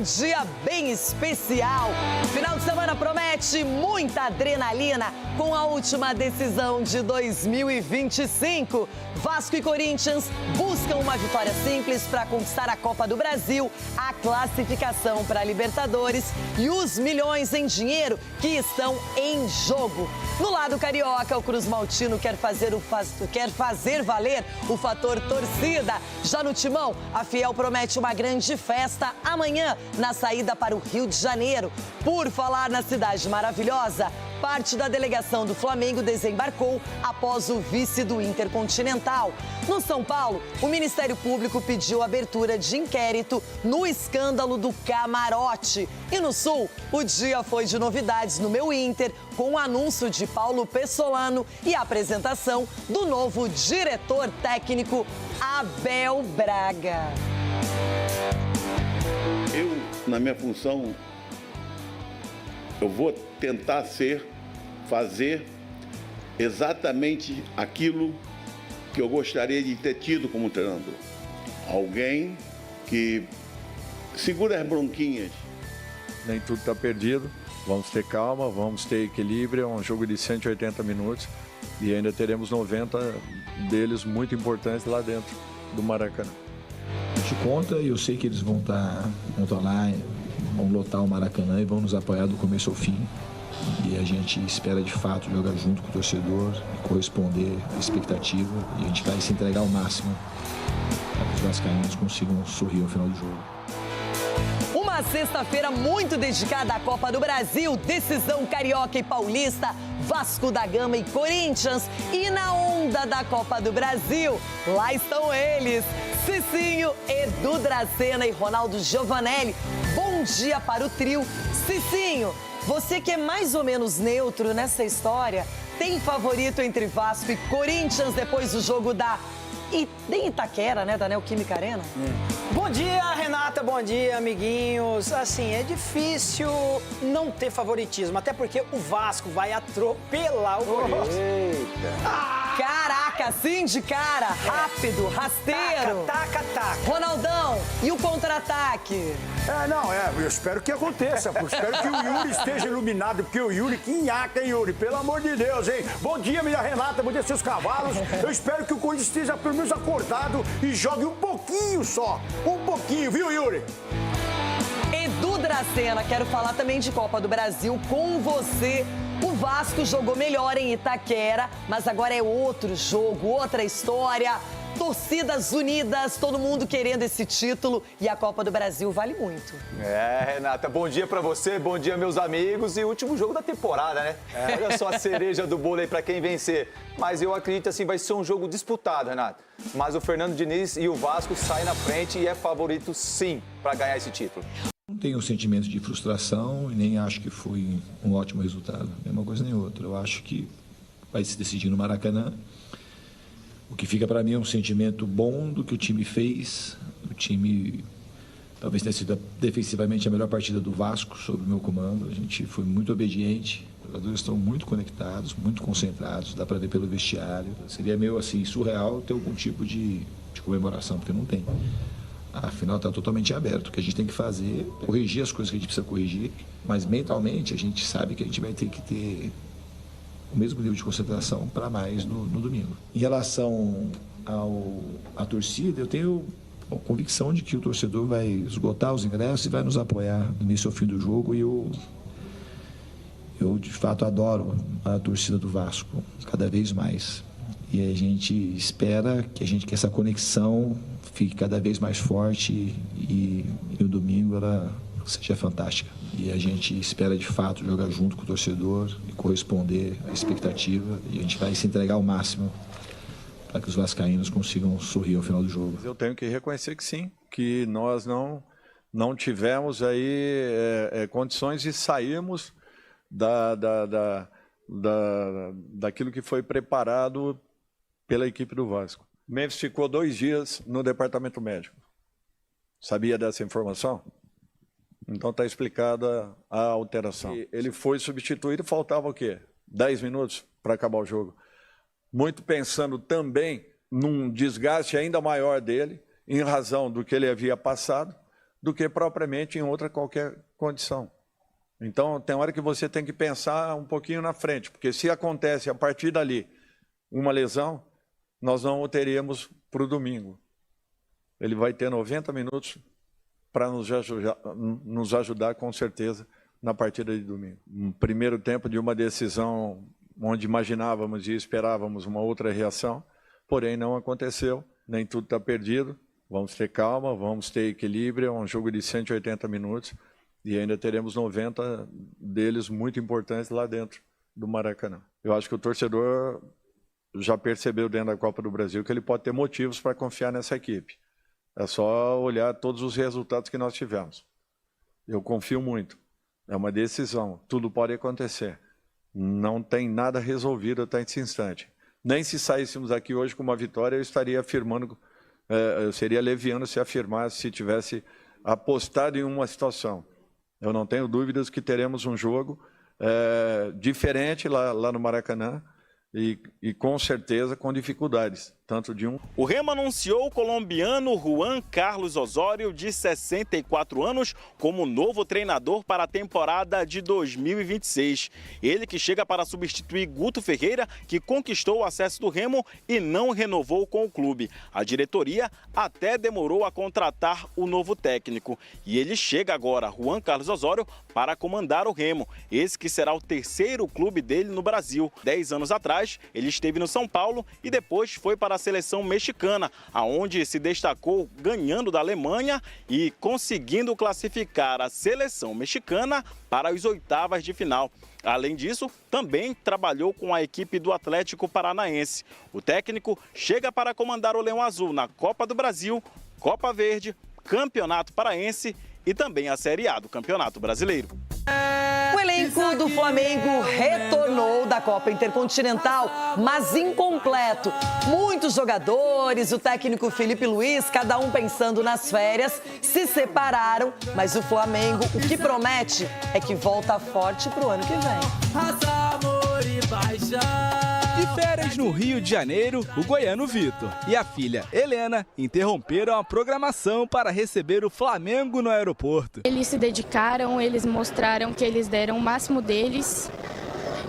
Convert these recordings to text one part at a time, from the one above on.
dia bem especial. Final de semana promete muita adrenalina com a última decisão de 2025. Vasco e Corinthians buscam uma vitória simples para conquistar a Copa do Brasil, a classificação para a Libertadores e os milhões em dinheiro que estão em jogo. No lado carioca, o Cruz Maltino quer fazer valer o fator torcida. Já no Timão, a Fiel promete uma grande festa amanhã na saída para o Rio de Janeiro. Por falar na cidade maravilhosa, parte da delegação do Flamengo desembarcou após o vice do Intercontinental. No São Paulo, o Ministério Público pediu abertura de inquérito no escândalo do camarote. E no Sul, o dia foi de novidades no Meu Inter, com o anúncio de Paulo Pessolano e a apresentação do novo diretor técnico Abel Braga. Eu, na minha função, eu vou tentar fazer exatamente aquilo que eu gostaria de ter tido como treinador. Alguém que segura as bronquinhas. Nem tudo está perdido, vamos ter calma, vamos ter equilíbrio, é um jogo de 180 minutos e ainda teremos 90 deles muito importantes lá dentro do Maracanã. A gente conta e eu sei que eles vão estar lá, vão lotar o Maracanã e vão nos apoiar do começo ao fim. E a gente espera de fato jogar junto com o torcedor e corresponder à expectativa. E a gente vai se entregar ao máximo para que os vascaínos consigam sorrir ao final do jogo. Uma sexta-feira muito dedicada à Copa do Brasil, decisão carioca e paulista, Vasco da Gama e Corinthians. E na onda da Copa do Brasil, lá estão eles, Cicinho, Edu Dracena e Ronaldo Giovanelli. Bom dia para o trio. Cicinho, você que é mais ou menos neutro nessa história, tem favorito entre Vasco e Corinthians depois do jogo em Itaquera, né, da Neoquímica Arena? Bom dia, Renata, bom dia, amiguinhos. Assim, é difícil não ter favoritismo, até porque o Vasco vai atropelar o Corinthians. Caraca, assim de cara, rápido, rasteiro. Taca. Ronaldão, e o contra-ataque? Eu espero que aconteça, eu espero que o Yuri esteja iluminado, porque o Yuri, que nhaca, hein, Yuri? Pelo amor de Deus, hein? Bom dia, minha Renata, bom dia, seus cavalos. Eu espero que o Corinthians esteja pelo menos acordado e jogue um pouquinho só. Um pouquinho, viu, Yuri? Edu Dracena, quero falar também de Copa do Brasil com você. O Vasco jogou melhor em Itaquera, mas agora é outro jogo, outra história. Torcidas unidas, todo mundo querendo esse título e a Copa do Brasil vale muito. Renata, bom dia pra você, bom dia meus amigos e último jogo da temporada, né? Olha só a cereja do bolo aí pra quem vencer. Mas eu acredito assim, vai ser um jogo disputado, Renata. Mas o Fernando Diniz e o Vasco saem na frente e é favorito sim pra ganhar esse título. Não tenho um sentimento de frustração e nem acho que foi um ótimo resultado. Nem uma coisa nem outra. Eu acho que vai se decidir no Maracanã. O que fica para mim é um sentimento bom do que o time fez. O time talvez tenha sido defensivamente a melhor partida do Vasco sob o meu comando. A gente foi muito obediente. Os jogadores estão muito conectados, muito concentrados. Dá para ver pelo vestiário. Seria meio assim surreal ter algum tipo de comemoração, porque não tem. Afinal, está totalmente aberto. O que a gente tem que fazer é corrigir as coisas que a gente precisa corrigir, mas mentalmente a gente sabe que a gente vai ter que ter o mesmo nível de concentração para mais no domingo. Em relação à torcida, eu tenho a convicção de que o torcedor vai esgotar os ingressos e vai nos apoiar do início ao fim do jogo. E eu de fato adoro a torcida do Vasco, cada vez mais. E a gente espera que essa conexão fique cada vez mais forte e no domingo ela seja fantástica. E a gente espera de fato jogar junto com o torcedor e corresponder à expectativa. E a gente vai se entregar ao máximo para que os vascaínos consigam sorrir ao final do jogo. Eu tenho que reconhecer que sim, que nós não tivemos aí condições de sairmos daquilo que foi preparado pela equipe do Vasco. Memphis ficou 2 dias no departamento médico. Sabia dessa informação? Então está explicada a alteração. Ele foi substituído, faltava o quê? 10 minutos para acabar o jogo. Muito pensando também num desgaste ainda maior dele, em razão do que ele havia passado, do que propriamente em outra qualquer condição. Então, tem hora que você tem que pensar um pouquinho na frente, porque se acontece a partir dali uma lesão, nós não o teríamos para o domingo. Ele vai ter 90 minutos para nos ajudar, com certeza, na partida de domingo. Um primeiro tempo de uma decisão onde imaginávamos e esperávamos uma outra reação, porém não aconteceu, nem tudo está perdido. Vamos ter calma, vamos ter equilíbrio, é um jogo de 180 minutos e ainda teremos 90 deles muito importantes lá dentro do Maracanã. Eu acho que o torcedor já percebeu dentro da Copa do Brasil que ele pode ter motivos para confiar nessa equipe. É só olhar todos os resultados que nós tivemos. Eu confio muito. É uma decisão, tudo pode acontecer. Não tem nada resolvido até esse instante. Nem se saíssemos aqui hoje com uma vitória, eu estaria afirmando, eu seria leviano se afirmasse, se tivesse apostado em uma situação. Eu não tenho dúvidas que teremos um jogo diferente lá no Maracanã e com certeza com dificuldades, tanto de um... O Remo anunciou o colombiano Juan Carlos Osório, de 64 anos, como novo treinador para a temporada de 2026. Ele que chega para substituir Guto Ferreira, que conquistou o acesso do Remo e não renovou com o clube. A diretoria até demorou a contratar o novo técnico. E ele chega agora, Juan Carlos Osório, para comandar o Remo. Esse que será o terceiro clube dele no Brasil. 10 anos atrás, ele esteve no São Paulo e depois foi para a seleção mexicana, aonde se destacou ganhando da Alemanha e conseguindo classificar a seleção mexicana para as oitavas de final. Além disso, também trabalhou com a equipe do Atlético Paranaense. O técnico chega para comandar o Leão Azul na Copa do Brasil, Copa Verde, Campeonato Paraense e também a Série A do Campeonato Brasileiro. O elenco do Flamengo retornou da Copa Intercontinental, mas incompleto. Muitos jogadores, o técnico Felipe Luiz, cada um pensando nas férias, se separaram, mas o Flamengo, o que promete é que volta forte pro ano que vem. De férias no Rio de Janeiro, o goiano Vitor e a filha Helena interromperam a programação para receber o Flamengo no aeroporto. Eles se dedicaram, eles mostraram que eles deram o máximo deles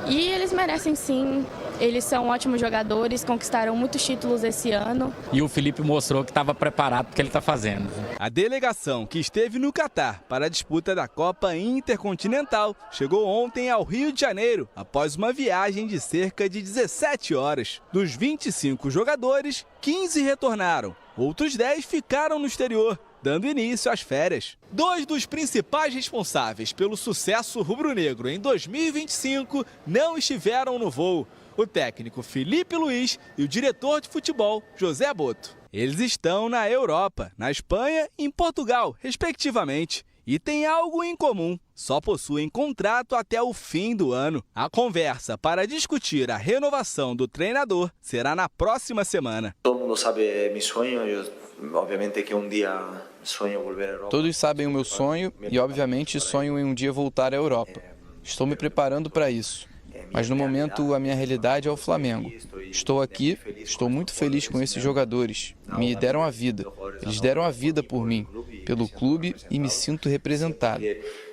e eles merecem sim. Eles são ótimos jogadores, conquistaram muitos títulos esse ano. E o Felipe mostrou que estava preparado para o que ele está fazendo. A delegação que esteve no Catar para a disputa da Copa Intercontinental chegou ontem ao Rio de Janeiro, após uma viagem de cerca de 17 horas. Dos 25 jogadores, 15 retornaram. Outros 10 ficaram no exterior, dando início às férias. 2 dos principais responsáveis pelo sucesso rubro-negro em 2025 não estiveram no voo. O técnico Felipe Luiz e o diretor de futebol José Boto. Eles estão na Europa, na Espanha e em Portugal, respectivamente. E têm algo em comum, só possuem contrato até o fim do ano. A conversa para discutir a renovação do treinador será na próxima semana. Todo mundo sabe meu sonho, obviamente que um dia sonho voltar à Europa. Todos sabem o meu sonho e obviamente sonho em um dia voltar à Europa. Estou me preparando para isso. Mas no momento a minha realidade é o Flamengo. Estou aqui, estou muito feliz com esses jogadores. Me deram a vida. Eles deram a vida por mim, pelo clube e me sinto representado.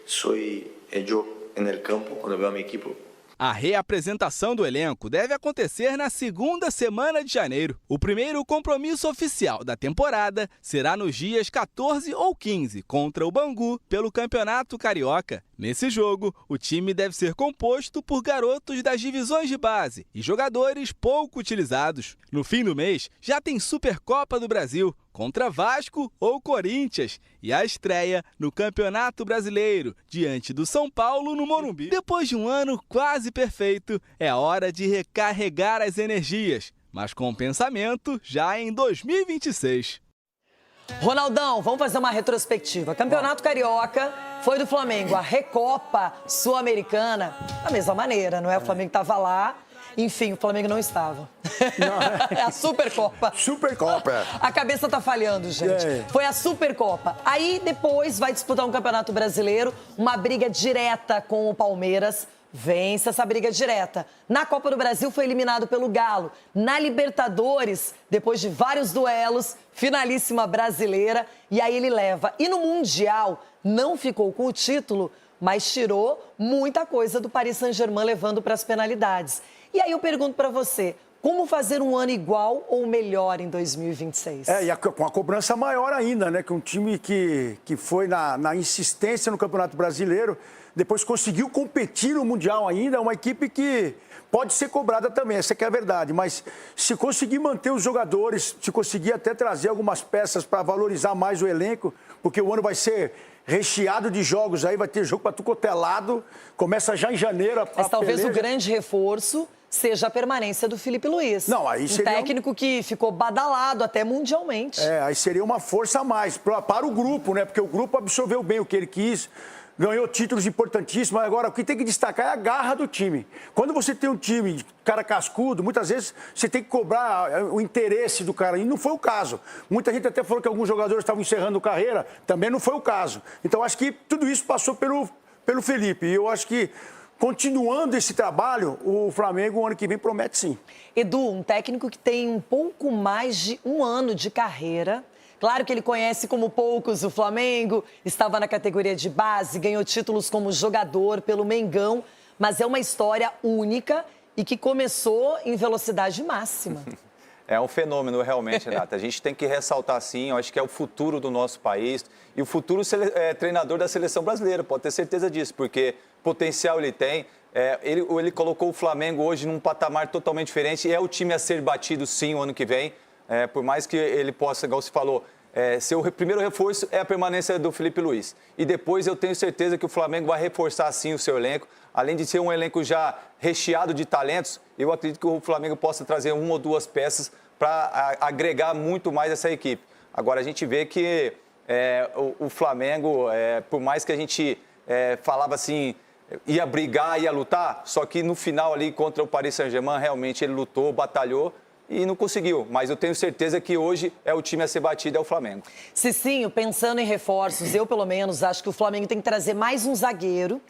Sou eu no campo quando vejo a minha equipe. A reapresentação do elenco deve acontecer na segunda semana de janeiro. O primeiro compromisso oficial da temporada será nos dias 14 ou 15 contra o Bangu pelo Campeonato Carioca. Nesse jogo, o time deve ser composto por garotos das divisões de base e jogadores pouco utilizados. No fim do mês, já tem Supercopa do Brasil contra Vasco ou Corinthians e a estreia no Campeonato Brasileiro diante do São Paulo no Morumbi. Depois de um ano quase perfeito, é hora de recarregar as energias, mas com pensamento já em 2026. Ronaldão, vamos fazer uma retrospectiva. Campeonato Carioca foi do Flamengo. A Recopa Sul-Americana, da mesma maneira, não é? O Flamengo estava lá. Enfim, o Flamengo não estava. É a Supercopa. Supercopa. A cabeça tá falhando, gente. Foi a Supercopa. Aí depois vai disputar um Campeonato Brasileiro, uma briga direta com o Palmeiras vence essa briga direta. Na Copa do Brasil foi eliminado pelo Galo. Na Libertadores, depois de vários duelos, finalíssima brasileira, e aí ele leva. E no Mundial, não ficou com o título, mas tirou muita coisa do Paris Saint-Germain, levando para as penalidades. E aí eu pergunto para você, como fazer um ano igual ou melhor em 2026? E com a cobrança maior ainda, né? Que um time que foi na insistência no Campeonato Brasileiro, depois conseguiu competir no Mundial ainda, é uma equipe que pode ser cobrada também, essa que é a verdade. Mas se conseguir manter os jogadores, se conseguir até trazer algumas peças para valorizar mais o elenco, porque o ano vai ser recheado de jogos, aí vai ter jogo para tudo quanto é lado, começa já em janeiro. Mas talvez o grande reforço seja a permanência do Felipe Luiz. Não, aí seria um técnico que ficou badalado até mundialmente. Aí seria uma força a mais para o grupo, né? Porque o grupo absorveu bem o que ele quis, ganhou títulos importantíssimos. Agora, o que tem que destacar é a garra do time. Quando você tem um time de cara cascudo, muitas vezes você tem que cobrar o interesse do cara. E não foi o caso. Muita gente até falou que alguns jogadores estavam encerrando carreira. Também não foi o caso. Então, acho que tudo isso passou pelo Felipe. E eu acho que, continuando esse trabalho, o Flamengo, o ano que vem, promete sim. Edu, um técnico que tem um pouco mais de um ano de carreira. Claro que ele conhece como poucos o Flamengo, estava na categoria de base, ganhou títulos como jogador pelo Mengão, mas é uma história única e que começou em velocidade máxima. É um fenômeno, realmente, Renata. A gente tem que ressaltar, sim, eu acho que é o futuro do nosso país e o futuro treinador da seleção brasileira, pode ter certeza disso, porque potencial ele tem. Ele colocou o Flamengo hoje num patamar totalmente diferente e é o time a ser batido, sim, o ano que vem. Por mais que ele possa, igual você falou, seu primeiro reforço é a permanência do Felipe Luiz. E depois eu tenho certeza que o Flamengo vai reforçar, sim, o seu elenco. Além de ser um elenco já recheado de talentos, eu acredito que o Flamengo possa trazer uma ou duas peças para agregar muito mais essa equipe. Agora, a gente vê que o Flamengo, por mais que a gente falava assim, ia brigar, ia lutar, só que no final ali contra o Paris Saint-Germain, realmente ele lutou, batalhou, e não conseguiu, mas eu tenho certeza que hoje é o time a ser batido, é o Flamengo. Cicinho, pensando em reforços, eu pelo menos acho que o Flamengo tem que trazer mais um zagueiro,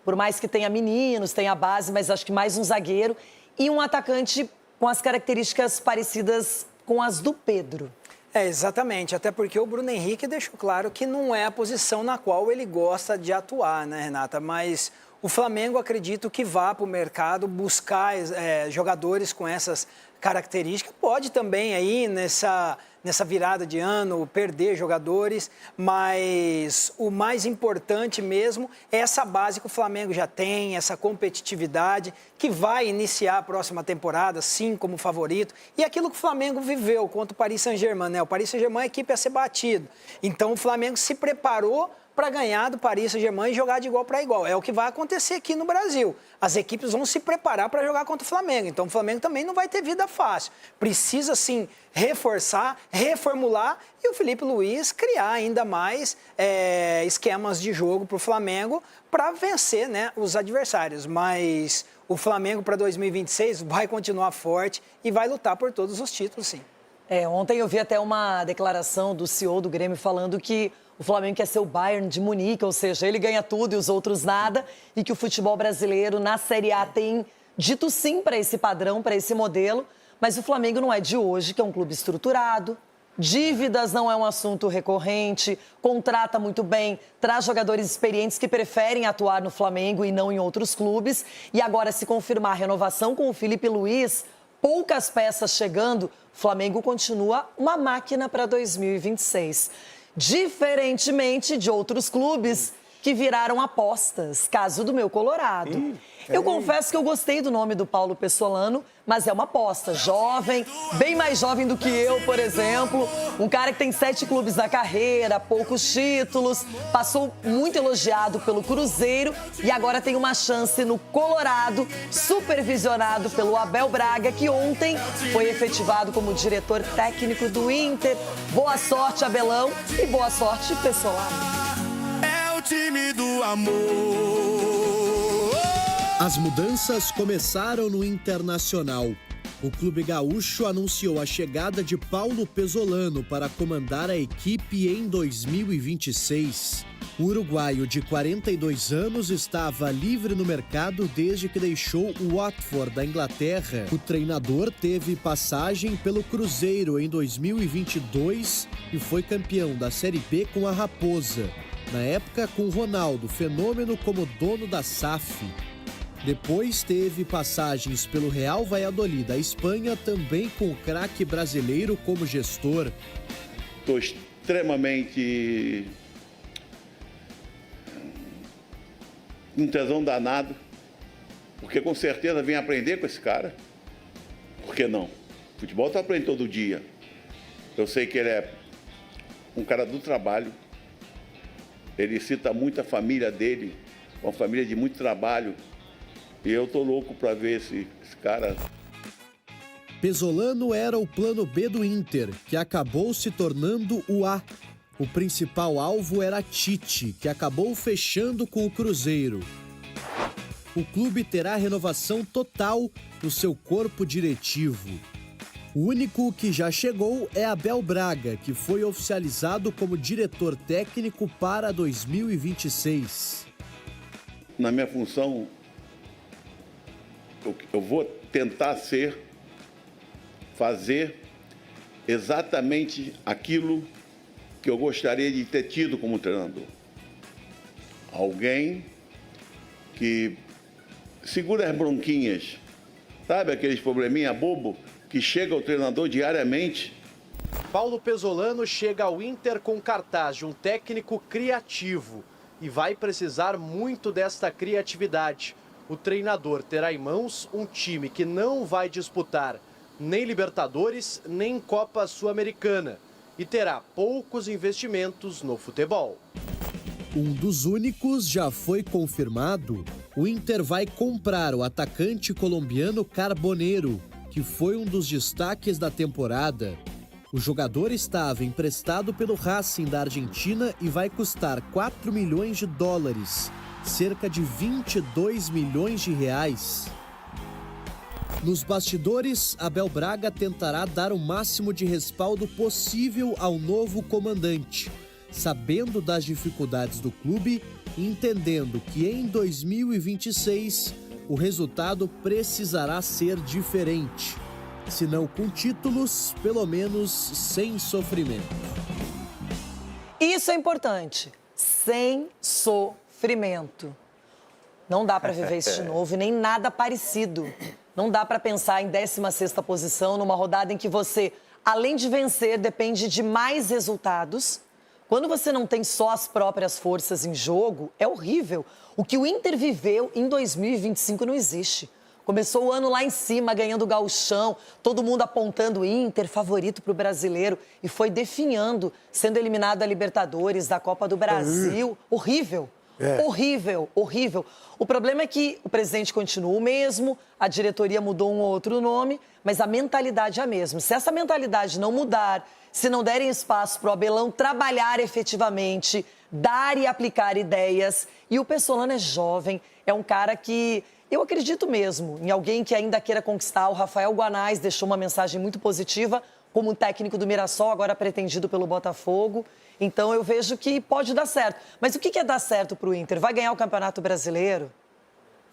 por mais que tenha meninos, tenha base, mas acho que mais um zagueiro e um atacante com as características parecidas com as do Pedro. Exatamente, até porque o Bruno Henrique deixou claro que não é a posição na qual ele gosta de atuar, né, Renata? Mas o Flamengo, acredito que vá para o mercado buscar jogadores com essas características. Pode também aí nessa virada de ano perder jogadores, mas o mais importante mesmo é essa base que o Flamengo já tem, essa competitividade que vai iniciar a próxima temporada, sim, como favorito. E aquilo que o Flamengo viveu contra o Paris Saint-Germain, né? O Paris Saint-Germain é a equipe a ser batido. Então o Flamengo se preparou para ganhar do Paris Saint-Germain e jogar de igual para igual. É o que vai acontecer aqui no Brasil. As equipes vão se preparar para jogar contra o Flamengo. Então, o Flamengo também não vai ter vida fácil. Precisa, sim, reforçar, reformular e o Felipe Luiz criar ainda mais esquemas de jogo para o Flamengo para vencer, né, os adversários. Mas o Flamengo para 2026 vai continuar forte e vai lutar por todos os títulos, sim. Ontem eu vi até uma declaração do CEO do Grêmio falando que o Flamengo quer ser o Bayern de Munique, ou seja, ele ganha tudo e os outros nada, e que o futebol brasileiro na Série A tem dito sim para esse padrão, para esse modelo, mas o Flamengo não é de hoje, que é um clube estruturado, dívidas não é um assunto recorrente, contrata muito bem, traz jogadores experientes que preferem atuar no Flamengo e não em outros clubes, e agora se confirmar a renovação com o Felipe Luiz, poucas peças chegando, o Flamengo continua uma máquina para 2026. Diferentemente de outros clubes que viraram apostas, caso do meu Colorado. Eu confesso que eu gostei do nome do Paulo Pessolano, mas é uma aposta. Jovem, bem mais jovem do que eu, por exemplo. Um cara que tem 7 clubes na carreira, poucos títulos, passou muito elogiado pelo Cruzeiro e agora tem uma chance no Colorado, supervisionado pelo Abel Braga, que ontem foi efetivado como diretor técnico do Inter. Boa sorte, Abelão, e boa sorte, Pessolano. É o time do amor. As mudanças começaram no Internacional. O clube gaúcho anunciou a chegada de Paulo Pesolano para comandar a equipe em 2026. O uruguaio de 42 anos estava livre no mercado desde que deixou o Watford da Inglaterra. O treinador teve passagem pelo Cruzeiro em 2022 e foi campeão da Série B com a Raposa. Na época, com Ronaldo Fenômeno como dono da SAF. Depois teve passagens pelo Real Valladolid da Espanha, também com o craque brasileiro como gestor. Estou extremamente um tesão danado, porque com certeza vem aprender com esse cara. Por que não? Futebol tu aprende todo dia. Eu sei que ele é um cara do trabalho. Ele cita muito a família dele, uma família de muito trabalho. E eu tô louco para ver esse cara. Pesolano era o plano B do Inter, que acabou se tornando o A. O principal alvo era Tite, que acabou fechando com o Cruzeiro. O clube terá renovação total no seu corpo diretivo. O único que já chegou é Abel Braga, que foi oficializado como diretor técnico para 2026. Na minha função, eu vou tentar fazer exatamente aquilo que eu gostaria de ter tido como treinador. Alguém que segura as bronquinhas, sabe aqueles probleminha bobo que chega ao treinador diariamente. Paulo Pesolano chega ao Inter com cartaz de um técnico criativo e vai precisar muito desta criatividade. O treinador terá em mãos um time que não vai disputar nem Libertadores, nem Copa Sul-Americana e terá poucos investimentos no futebol. Um dos únicos já foi confirmado. O Inter vai comprar o atacante colombiano Carboneiro, que foi um dos destaques da temporada. O jogador estava emprestado pelo Racing da Argentina e vai custar 4 milhões de dólares. Cerca de 22 milhões de reais. Nos bastidores, Abel Braga tentará dar o máximo de respaldo possível ao novo comandante, sabendo das dificuldades do clube e entendendo que em 2026 o resultado precisará ser diferente. Se não com títulos, pelo menos sem sofrimento. Isso é importante. Sem sofrimento. Não dá para viver isso de novo e nem nada parecido. Não dá para pensar em 16ª posição numa rodada em que você, além de vencer, depende de mais resultados. Quando você não tem só as próprias forças em jogo, é horrível. O que o Inter viveu em 2025 não existe. Começou o ano lá em cima, ganhando o Gauchão, todo mundo apontando o Inter, favorito para o brasileiro, e foi definhando, sendo eliminado da Libertadores, da Copa do Brasil. Horrível. Horrível, horrível. O problema é que o presidente continua o mesmo, a diretoria mudou um ou outro nome, mas a mentalidade é a mesma. Se essa mentalidade não mudar, se não derem espaço para o Abelão trabalhar efetivamente, dar e aplicar ideias, e o Pesolano é jovem, é um cara que eu acredito mesmo em alguém que ainda queira conquistar. O Rafael Guanais deixou uma mensagem muito positiva como técnico do Mirassol, agora pretendido pelo Botafogo. Então, eu vejo que pode dar certo. Mas o que é dar certo para o Inter? Vai ganhar o Campeonato Brasileiro?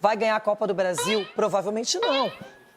Vai ganhar a Copa do Brasil? Provavelmente não.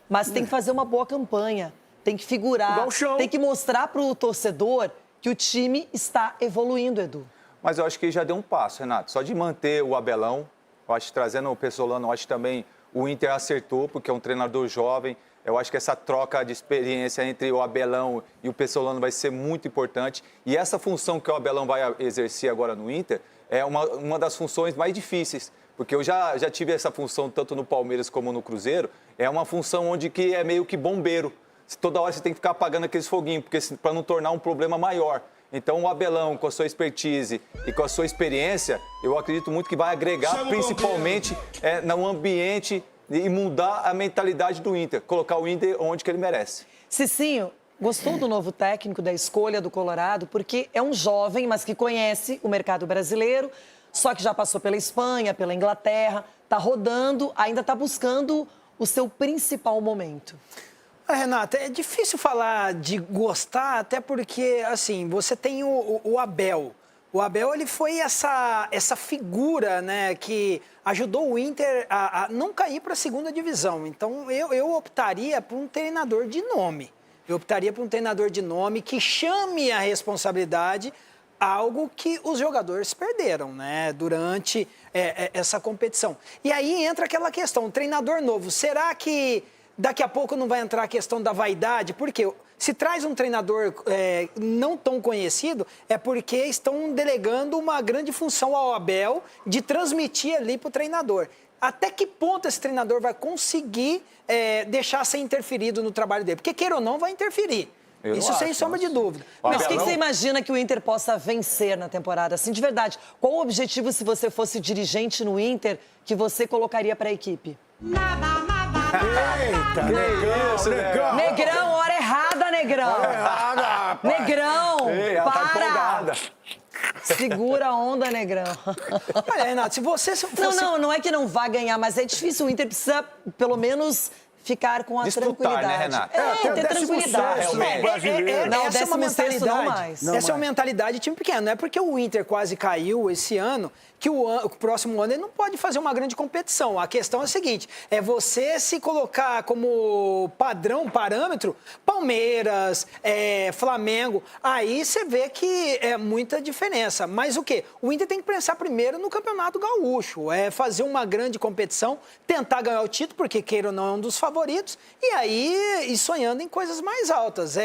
Mas tem que fazer uma boa campanha, tem que figurar, tem que mostrar para o torcedor que o time está evoluindo, Edu. Mas eu acho que já deu um passo, Renato. Só de manter o Abelão, eu acho que trazendo o Pesolano, eu acho que também o Inter acertou, porque é um treinador jovem. Eu acho que essa troca de experiência entre o Abelão e o Pesolano vai ser muito importante. E essa função que o Abelão vai exercer agora no Inter é uma das funções mais difíceis. Porque eu já tive essa função tanto no Palmeiras como no Cruzeiro. É uma função onde que é meio que bombeiro. Toda hora você tem que ficar apagando aqueles foguinhos, para não tornar um problema maior. Então, o Abelão, com a sua expertise e com a sua experiência, eu acredito muito que vai agregar, principalmente no ambiente e mudar a mentalidade do Inter, colocar o Inter onde que ele merece. Cicinho, gostou do novo técnico, da escolha do Colorado? Porque é um jovem, mas que conhece o mercado brasileiro, só que já passou pela Espanha, pela Inglaterra, está rodando, ainda está buscando o seu principal momento. Renata, é difícil falar de gostar, até porque, assim, você tem o Abel. O Abel, ele foi essa figura, né, que ajudou o Inter a não cair para a segunda divisão. Então, eu optaria por um treinador de nome. Eu optaria por um treinador de nome que chame a responsabilidade, algo que os jogadores perderam, né, durante essa competição. E aí entra aquela questão, um treinador novo, será que daqui a pouco não vai entrar a questão da vaidade? Porque se traz um treinador não tão conhecido, é porque estão delegando uma grande função ao Abel de transmitir ali para o treinador. Até que ponto esse treinador vai conseguir deixar ser interferido no trabalho dele? Porque, queira ou não, vai interferir. Isso sem sombra de dúvida. Mas o que você imagina que o Inter possa vencer na temporada? Assim, de verdade, qual o objetivo, se você fosse dirigente no Inter, que você colocaria para a equipe? Eita, Negrão. Negrão, hora errada, Negrão. Hora errada, rapaz. Negrão, Ei, ela tá empolgada. Segura a onda, Negrão. Olha, Renato, se você fosse... Não é que não vá ganhar, mas é difícil. O Inter precisa, pelo menos, ficar com a tranquilidade. Né, Renato? Ter tranquilidade. Não, essa é uma mentalidade. Não mais. Essa é uma mentalidade de time pequeno. Não é porque o Inter quase caiu esse ano que o próximo ano ele não pode fazer uma grande competição. A questão é a seguinte, é você se colocar como parâmetro, Palmeiras, Flamengo, aí você vê que é muita diferença. Mas o quê? O Inter tem que pensar primeiro no Campeonato Gaúcho, fazer uma grande competição, tentar ganhar o título, porque queira ou não é um dos favoritos, e aí ir sonhando em coisas mais altas.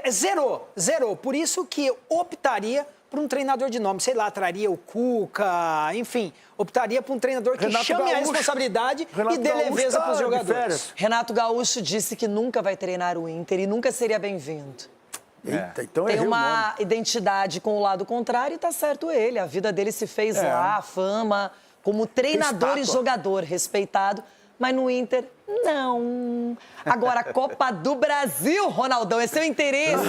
Zerou. Por isso que eu optaria por um treinador de nome, sei lá, traria o Cuca, enfim, optaria por um treinador que chame a responsabilidade e dê leveza para os jogadores. Renato Gaúcho disse que nunca vai treinar o Inter e nunca seria bem-vindo. Eita, então tem uma identidade com o lado contrário e tá certo ele. A vida dele se fez lá, fama, como treinador e jogador, respeitado. Mas no Inter, não. Agora, a Copa do Brasil, Ronaldão, é seu interesse.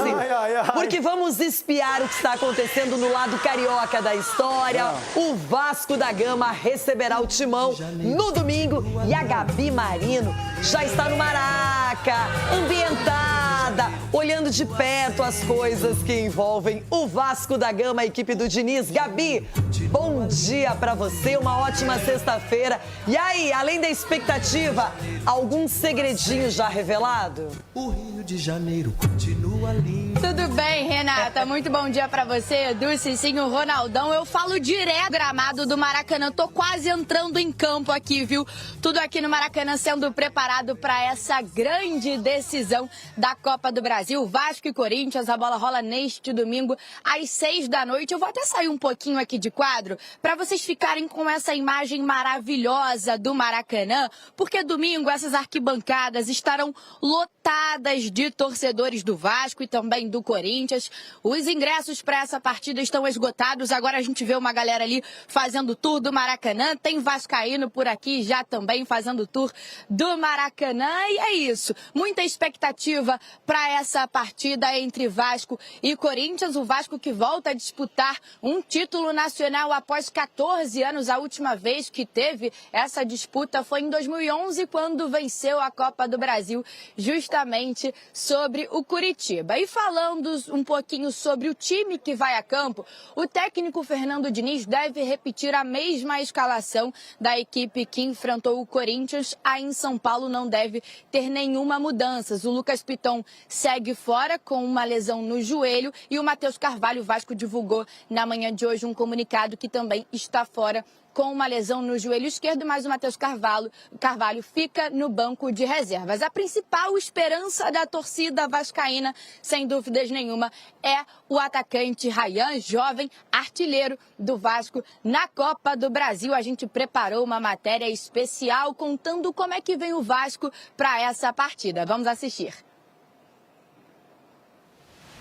Porque vamos espiar o que está acontecendo no lado carioca da história. O Vasco da Gama receberá o Timão no domingo. E a Gabi Marino já está no Maraca, ambientada, olhando de perto as coisas que envolvem o Vasco da Gama, a equipe do Diniz. Gabi, bom dia pra você, uma ótima sexta-feira. E aí, além da expectativa, algum segredinho já revelado? O Rio de Janeiro continua lindo. Tudo bem, Renata? Muito bom dia pra você, Edu, Cicinho, Ronaldão. Eu falo direto do gramado do Maracanã. Tô quase entrando em campo aqui, viu? Tudo aqui no Maracanã sendo preparado para essa grande decisão da Copa do Brasil. Vasco e Corinthians, a bola rola neste domingo às 6 da noite. Eu vou até sair um pouquinho aqui de quadro para vocês ficarem com essa imagem maravilhosa do Maracanã, porque domingo essas arquibancadas estarão lotadas de torcedores do Vasco e também do Corinthians. Os ingressos para essa partida estão esgotados. Agora a gente vê uma galera ali fazendo tour do Maracanã. Tem vascaíno por aqui já também fazendo tour do Maracanã. E é isso. Muita expectativa para essa partida entre Vasco e Corinthians. O Vasco que volta a disputar um título nacional após 14 anos. A última vez que teve essa disputa foi em 2011, quando venceu a Copa do Brasil, justamente sobre o Curitiba. E falando um pouquinho sobre o time que vai a campo, o técnico Fernando Diniz deve repetir a mesma escalação da equipe que enfrentou o Corinthians. Aí em São Paulo não deve ter nenhuma mudança. O Lucas Piton segue fora com uma lesão no joelho e o Matheus Carvalho, o Vasco divulgou na manhã de hoje um comunicado que também está fora com uma lesão no joelho esquerdo, mas o Matheus Carvalho fica no banco de reservas. A principal esperança da torcida vascaína, sem dúvidas nenhuma, é o atacante Ryan, jovem artilheiro do Vasco na Copa do Brasil. A gente preparou uma matéria especial contando como é que vem o Vasco para essa partida. Vamos assistir.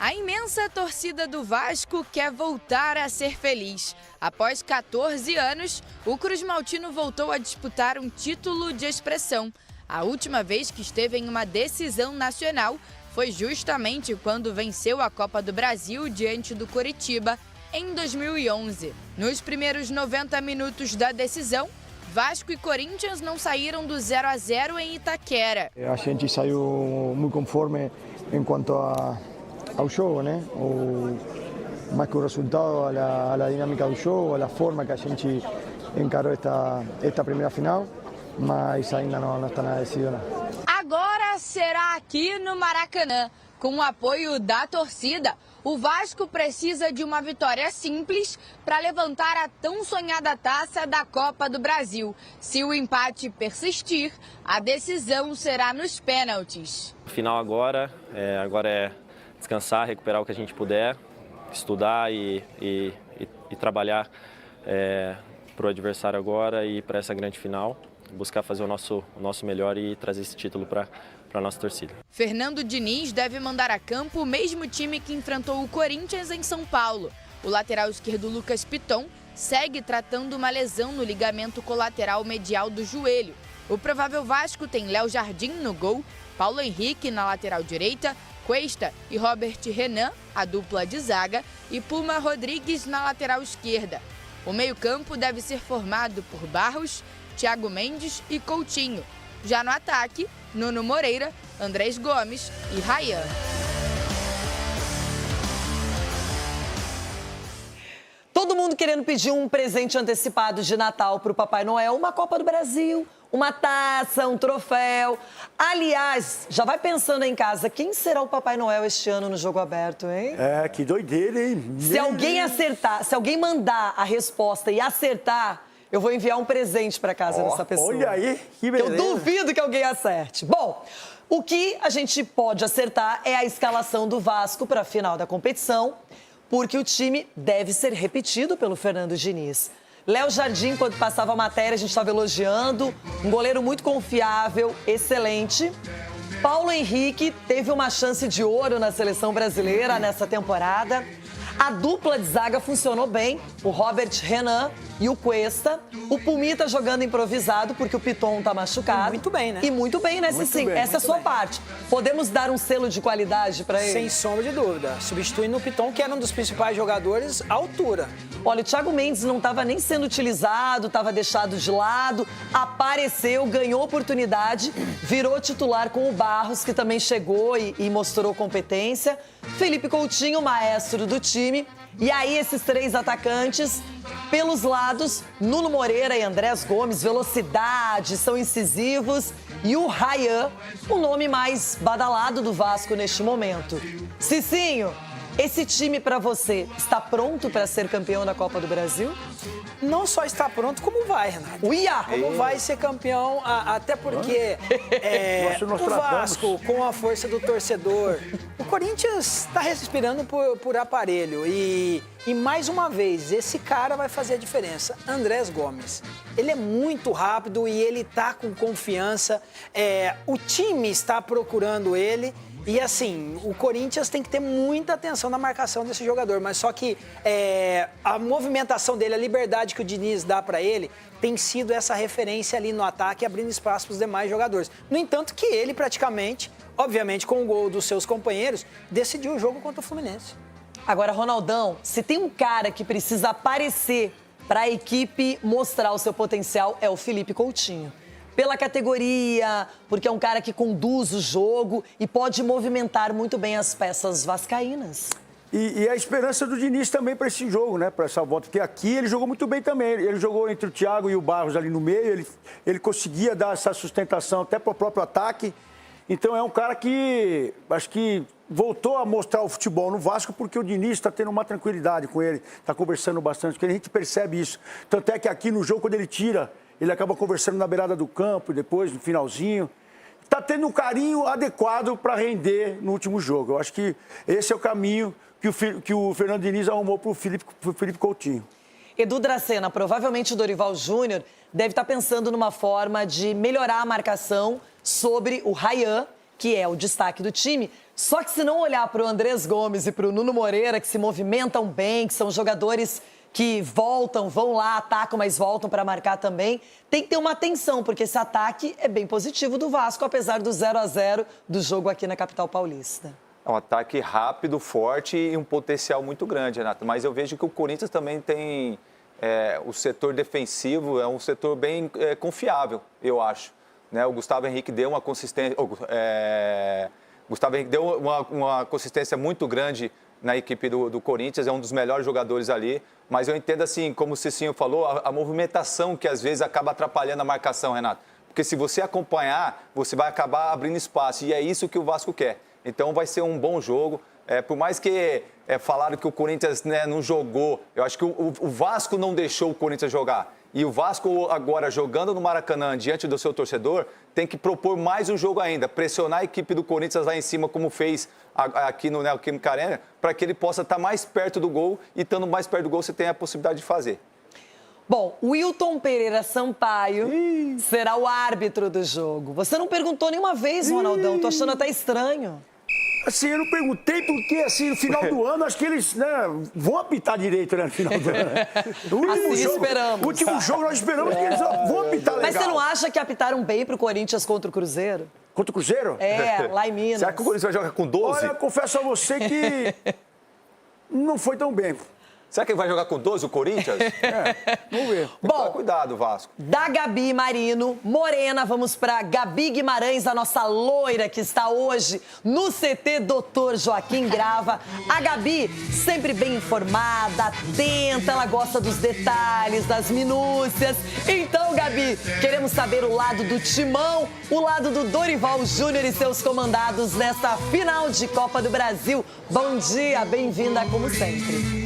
A imensa torcida do Vasco quer voltar a ser feliz. Após 14 anos, o Cruz Maltino voltou a disputar um título de expressão. A última vez que esteve em uma decisão nacional foi justamente quando venceu a Copa do Brasil diante do Coritiba em 2011. Nos primeiros 90 minutos da decisão, Vasco e Corinthians não saíram do 0 a 0 em Itaquera. A gente saiu muito conforme em quanto ao jogo, né? Mais que o resultado, a dinâmica do jogo, a forma que a gente encarou esta primeira final, mas ainda não está nada decidido. Agora será aqui no Maracanã. Com o apoio da torcida, o Vasco precisa de uma vitória simples para levantar a tão sonhada taça da Copa do Brasil. Se o empate persistir, a decisão será nos pênaltis. O final agora é descansar, recuperar o que a gente puder, estudar e trabalhar para o adversário agora e para essa grande final. Buscar fazer o nosso melhor e trazer esse título para a nossa torcida. Fernando Diniz deve mandar a campo o mesmo time que enfrentou o Corinthians em São Paulo. O lateral esquerdo Lucas Piton segue tratando uma lesão no ligamento colateral medial do joelho. O provável Vasco tem Léo Jardim no gol, Paulo Henrique na lateral direita, Cuesta e Robert Renan, a dupla de zaga, e Puma Rodrigues na lateral esquerda. O meio-campo deve ser formado por Barros, Thiago Mendes e Coutinho. Já no ataque, Nuno Moreira, Andrés Gomes e Ryan. Todo mundo querendo pedir um presente antecipado de Natal para o Papai Noel, uma Copa do Brasil, uma taça, um troféu. Aliás, já vai pensando em casa, quem será o Papai Noel este ano no Jogo Aberto, hein? Que doideira, hein? Se alguém acertar, se alguém mandar a resposta e acertar, eu vou enviar um presente para casa dessa pessoa. Olha aí, que beleza. Eu duvido que alguém acerte. Bom, o que a gente pode acertar é a escalação do Vasco para a final da competição, porque o time deve ser repetido pelo Fernando Diniz. Léo Jardim, quando passava a matéria, a gente estava elogiando. Um goleiro muito confiável, excelente. Paulo Henrique teve uma chance de ouro na seleção brasileira nessa temporada. A dupla de zaga funcionou bem, o Robert Renan e o Cuesta. O Pumi tá jogando improvisado porque o Piton tá machucado. Muito bem, né? E muito bem, né, Cicinho? Essa é a sua parte. Podemos dar um selo de qualidade para ele? Sem sombra de dúvida. Substituindo o Piton, que era um dos principais jogadores à altura. Olha, o Thiago Mendes não estava nem sendo utilizado, estava deixado de lado, apareceu, ganhou oportunidade, virou titular com o Barros, que também chegou e mostrou competência. Felipe Coutinho, maestro do time. E aí, esses três atacantes, pelos lados, Nuno Moreira e Andrés Gomes, velocidade, são incisivos. E o Ryan, o nome mais badalado do Vasco neste momento. Cicinho, esse time para você está pronto para ser campeão da Copa do Brasil? Não só está pronto, como vai, Renato. Uia! Como vai ser campeão, até porque o Vasco, com a força do torcedor, o Corinthians está respirando por aparelho. E mais uma vez, esse cara vai fazer a diferença. Andrés Gomes. Ele é muito rápido e ele está com confiança. O time está procurando ele. E assim, o Corinthians tem que ter muita atenção na marcação desse jogador, mas só que a movimentação dele, a liberdade que o Diniz dá para ele, tem sido essa referência ali no ataque, abrindo espaço para os demais jogadores. No entanto, que ele praticamente, obviamente com o gol dos seus companheiros, decidiu o jogo contra o Fluminense. Agora, Ronaldão, se tem um cara que precisa aparecer para a equipe mostrar o seu potencial, é o Felipe Coutinho. Pela categoria, porque é um cara que conduz o jogo e pode movimentar muito bem as peças vascaínas. E a esperança do Diniz também para esse jogo, né? Para essa volta, porque aqui ele jogou muito bem também. Ele jogou entre o Thiago e o Barros ali no meio, ele conseguia dar essa sustentação até para o próprio ataque. Então é um cara que acho que voltou a mostrar o futebol no Vasco porque o Diniz está tendo uma tranquilidade com ele, está conversando bastante, porque a gente percebe isso. Tanto é que aqui no jogo, quando ele tira, ele acaba conversando na beirada do campo e depois, no finalzinho. Está tendo um carinho adequado para render no último jogo. Eu acho que esse é o caminho que o Fernando Diniz arrumou para o Felipe Coutinho. Edu Dracena, provavelmente o Dorival Júnior deve estar pensando numa forma de melhorar a marcação sobre o Ryan, que é o destaque do time. Só que se não olhar para o Andrés Gomes e para o Nuno Moreira, que se movimentam bem, que são jogadores que voltam, vão lá, atacam, mas voltam para marcar também, tem que ter uma atenção, porque esse ataque é bem positivo do Vasco, apesar do 0-0 do jogo aqui na capital paulista. É um ataque rápido, forte e um potencial muito grande, Renato. Mas eu vejo que o Corinthians também tem o setor defensivo é um setor bem confiável, eu acho. Né? O Gustavo Henrique deu uma consistência... Gustavo Henrique deu uma consistência muito grande na equipe do Corinthians, é um dos melhores jogadores ali. Mas eu entendo, assim, como o Cicinho falou, a movimentação que às vezes acaba atrapalhando a marcação, Renato. Porque se você acompanhar, você vai acabar abrindo espaço. E é isso que o Vasco quer. Então vai ser um bom jogo. Por mais que falaram que o Corinthians, né, não jogou, eu acho que o Vasco não deixou o Corinthians jogar. E o Vasco agora jogando no Maracanã diante do seu torcedor tem que propor mais um jogo ainda, pressionar a equipe do Corinthians lá em cima como fez aqui no Neoquímica Arena, para que ele possa estar mais perto do gol e estando mais perto do gol você tem a possibilidade de fazer. Bom, o Wilton Pereira Sampaio será o árbitro do jogo. Você não perguntou nenhuma vez, Ronaldão, tô achando até estranho. Assim, eu não perguntei porque, assim, no final do ano, acho que eles, né, vão apitar direito, né, no final do ano. O último jogo nós esperamos que eles vão apitar legal. Mas você não acha que apitaram bem pro Corinthians contra o Cruzeiro? Contra o Cruzeiro? Lá em Minas. Será que o Corinthians vai jogar com 12? Olha, eu confesso a você que não foi tão bem. Será que ele vai jogar com 12 o Corinthians? Vamos ver. Bom, cuidado, Vasco. Da Gabi Marino, Morena, vamos para Gabi Guimarães, a nossa loira que está hoje no CT Dr. Joaquim Grava. A Gabi, sempre bem informada, atenta, ela gosta dos detalhes, das minúcias. Então, Gabi, queremos saber o lado do Timão, o lado do Dorival Júnior e seus comandados nesta final de Copa do Brasil. Bom dia, bem-vinda como sempre.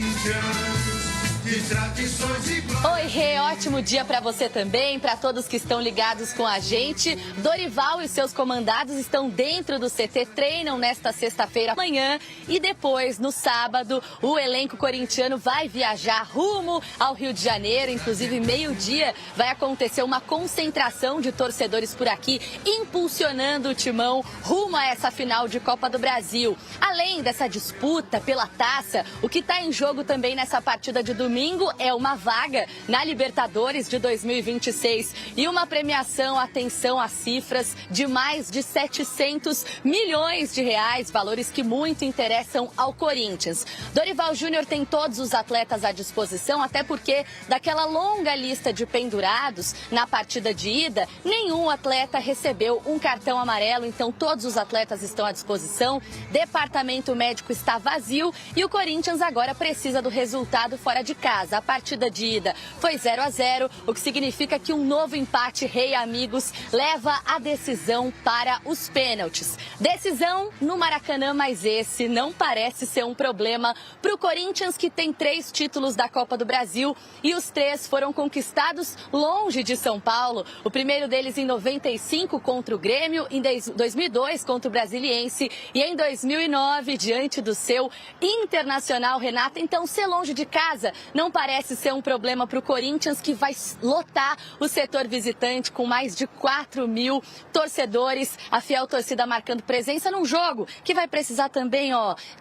Oi, Rê, ótimo dia para você também, para todos que estão ligados com a gente. Dorival e seus comandados estão dentro do CT, treinam nesta sexta-feira amanhã e depois, no sábado, o elenco corintiano vai viajar rumo ao Rio de Janeiro. Inclusive, meio-dia vai acontecer uma concentração de torcedores por aqui, impulsionando o Timão rumo a essa final de Copa do Brasil. Além dessa disputa pela taça, o que está em jogo também nessa partida de domingo é uma vaga na Libertadores de 2026 e uma premiação, atenção às cifras, de mais de 700 milhões de reais, valores que muito interessam ao Corinthians. Dorival Júnior tem todos os atletas à disposição, até porque daquela longa lista de pendurados na partida de ida, nenhum atleta recebeu um cartão amarelo, então todos os atletas estão à disposição, departamento médico está vazio e o Corinthians agora precisa do resultado fora de casa. A partida de ida foi 0-0, o que significa que um novo empate, Rei amigos, leva a decisão para os pênaltis. Decisão no Maracanã, mas esse não parece ser um problema para o Corinthians, que tem 3 títulos da Copa do Brasil e os 3 foram conquistados longe de São Paulo. O primeiro deles em 95 contra o Grêmio, em 2002 contra o Brasiliense e em 2009 diante do seu Internacional, Renata. Então, ser longe de casa não parece ser um problema para o Corinthians, que vai lotar o setor visitante com mais de 4 mil torcedores. A fiel torcida marcando presença num jogo que vai precisar também,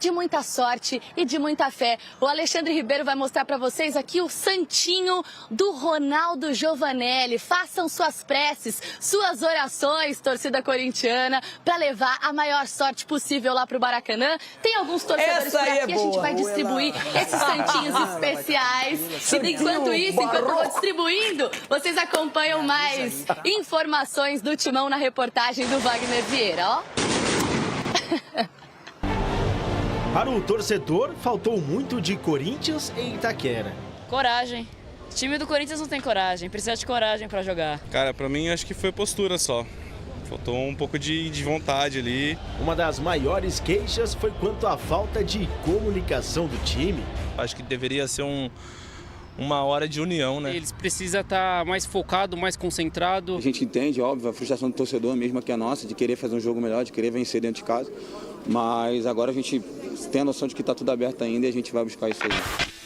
de muita sorte e de muita fé. O Alexandre Ribeiro vai mostrar para vocês aqui o santinho do Ronaldo Giovanelli. Façam suas preces, suas orações, torcida corintiana, para levar a maior sorte possível lá para o Maracanã. Tem alguns torcedores por aqui, a gente vai distribuir esses santinhos especiais. E enquanto isso, enquanto eu vou distribuindo, vocês acompanham mais informações do Timão na reportagem do Wagner Vieira, ó. Para o torcedor, faltou muito de Corinthians em Itaquera. Coragem. O time do Corinthians não tem coragem, precisa de coragem para jogar. Cara, pra mim acho que foi postura só. Faltou um pouco de vontade ali. Uma das maiores queixas foi quanto à falta de comunicação do time. Acho que deveria ser uma hora de união, né? Eles precisam estar mais focados, mais concentrados. A gente entende, óbvio, a frustração do torcedor mesmo aqui é nossa, de querer fazer um jogo melhor, de querer vencer dentro de casa. Mas agora a gente tem a noção de que está tudo aberto ainda e a gente vai buscar isso aí.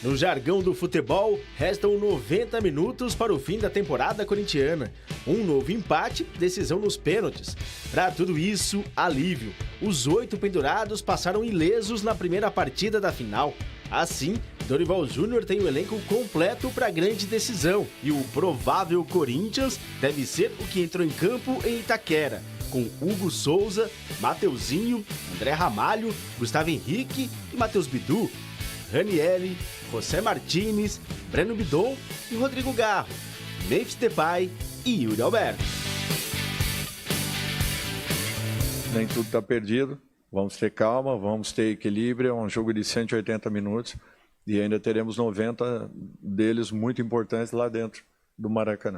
No jargão do futebol, restam 90 minutos para o fim da temporada corintiana. Um novo empate, decisão nos pênaltis. Para tudo isso, alívio. Os 8 pendurados passaram ilesos na primeira partida da final. Assim, Dorival Júnior tem o elenco completo para a grande decisão. E o provável Corinthians deve ser o que entrou em campo em Itaquera, com Hugo Souza, Mateuzinho, André Ramalho, Gustavo Henrique e Matheus Bidu. Ranieri, José Martínez, Breno Bidon e Rodrigo Garro, Memphis Depay e Yuri Alberto. Nem tudo está perdido, vamos ter calma, vamos ter equilíbrio, é um jogo de 180 minutos e ainda teremos 90 deles muito importantes lá dentro do Maracanã.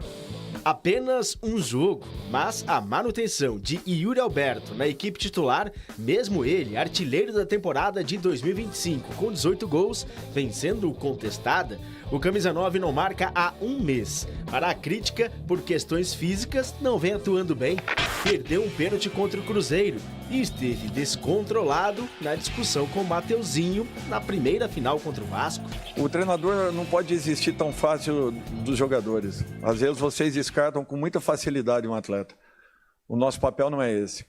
Apenas um jogo, mas a manutenção de Yuri Alberto na equipe titular, mesmo ele, artilheiro da temporada de 2025, com 18 gols, vem sendo contestada. O camisa 9 não marca há um mês. Para a crítica, por questões físicas, não vem atuando bem. Perdeu um pênalti contra o Cruzeiro e esteve descontrolado na discussão com o Mateuzinho na primeira final contra o Vasco. O treinador não pode desistir tão fácil dos jogadores. Às vezes vocês descartam com muita facilidade um atleta. O nosso papel não é esse,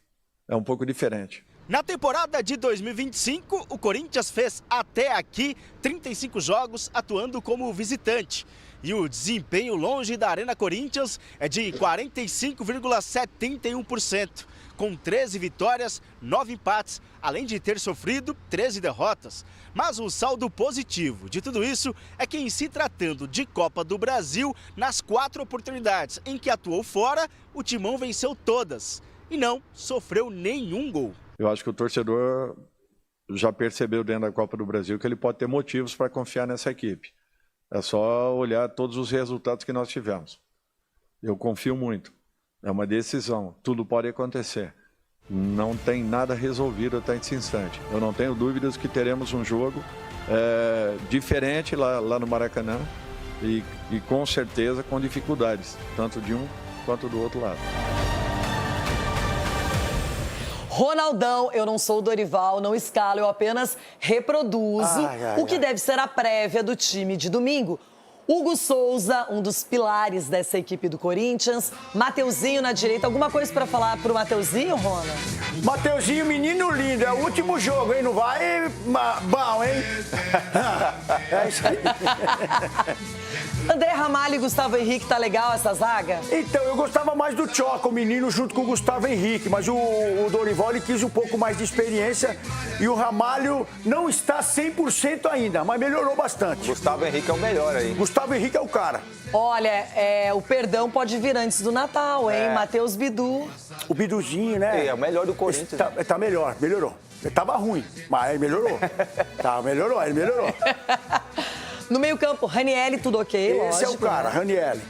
é um pouco diferente. Na temporada de 2025, o Corinthians fez até aqui 35 jogos atuando como visitante. E o desempenho longe da Arena Corinthians é de 45,71%, com 13 vitórias, 9 empates, além de ter sofrido 13 derrotas. Mas o saldo positivo de tudo isso é que, em se tratando de Copa do Brasil, nas 4 oportunidades em que atuou fora, o Timão venceu todas e não sofreu nenhum gol. Eu acho que o torcedor já percebeu dentro da Copa do Brasil que ele pode ter motivos para confiar nessa equipe. É só olhar todos os resultados que nós tivemos. Eu confio muito. É uma decisão. Tudo pode acontecer. Não tem nada resolvido até esse instante. Eu não tenho dúvidas que teremos um jogo diferente lá no Maracanã e com certeza com dificuldades, tanto de um quanto do outro lado. Ronaldão, eu não sou o Dorival, não escalo, eu apenas reproduzo o que deve ser a prévia do time de domingo. Hugo Souza, um dos pilares dessa equipe do Corinthians. Mateuzinho na direita. Alguma coisa para falar pro Mateuzinho, Rona? Mateuzinho, menino lindo. É o último jogo, hein? Não vai bom, hein? É isso aí. André Ramalho e Gustavo Henrique, tá legal essa zaga? Então, eu gostava mais do Choca, o menino, junto com o Gustavo Henrique. Mas o Dorival, ele quis um pouco mais de experiência. E o Ramalho não está 100% ainda, mas melhorou bastante. Gustavo Henrique é o melhor aí. Gustavo Henrique é o cara. Olha, o perdão pode vir antes do Natal, hein? Matheus Bidu. O Biduzinho, né? É o melhor do Corinthians. Tá melhor, melhorou. Ele tava ruim, mas ele melhorou. Ele melhorou. No meio-campo, Ranieri, tudo ok, lógico. Esse é o cara, né? Ranieri.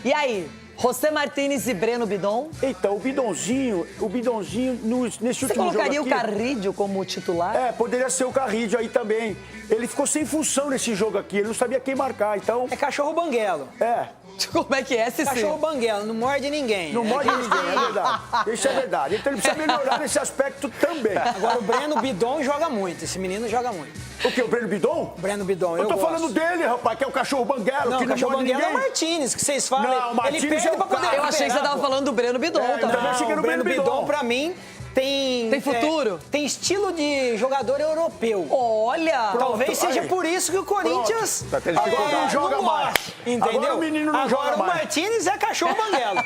E aí, José Martínez e Breno Bidon? Então, o Bidonzinho nesse último jogo aqui... Você colocaria o Carrídio como titular? Poderia ser o Carrídio aí também. Ele ficou sem função nesse jogo aqui, ele não sabia quem marcar, então... É cachorro banguelo. Como é que é, Cici? Cachorro banguelo, não morde ninguém. Não morde ninguém, é verdade. Isso é verdade. Então ele precisa melhorar nesse aspecto também. Agora o Breno Bidon joga muito, esse menino joga muito. O quê, o Breno Bidon? Breno Bidon, eu tô falando dele, rapaz, que é o cachorro banguelo, que não cachorro morde banguelo ninguém. é o Martínez, que vocês falam. Não, o Martínez ele perde pra poder recuperar. Eu achei que você tava falando do Breno Bidon, tá? Eu também achei que era o Breno Bidon. Pra mim, tem futuro? Tem estilo de jogador europeu. Olha! Talvez seja por isso que o Corinthians agora não joga mais. Entendeu? Agora o menino não joga mais. Agora o Martínez é cachorro banguelo.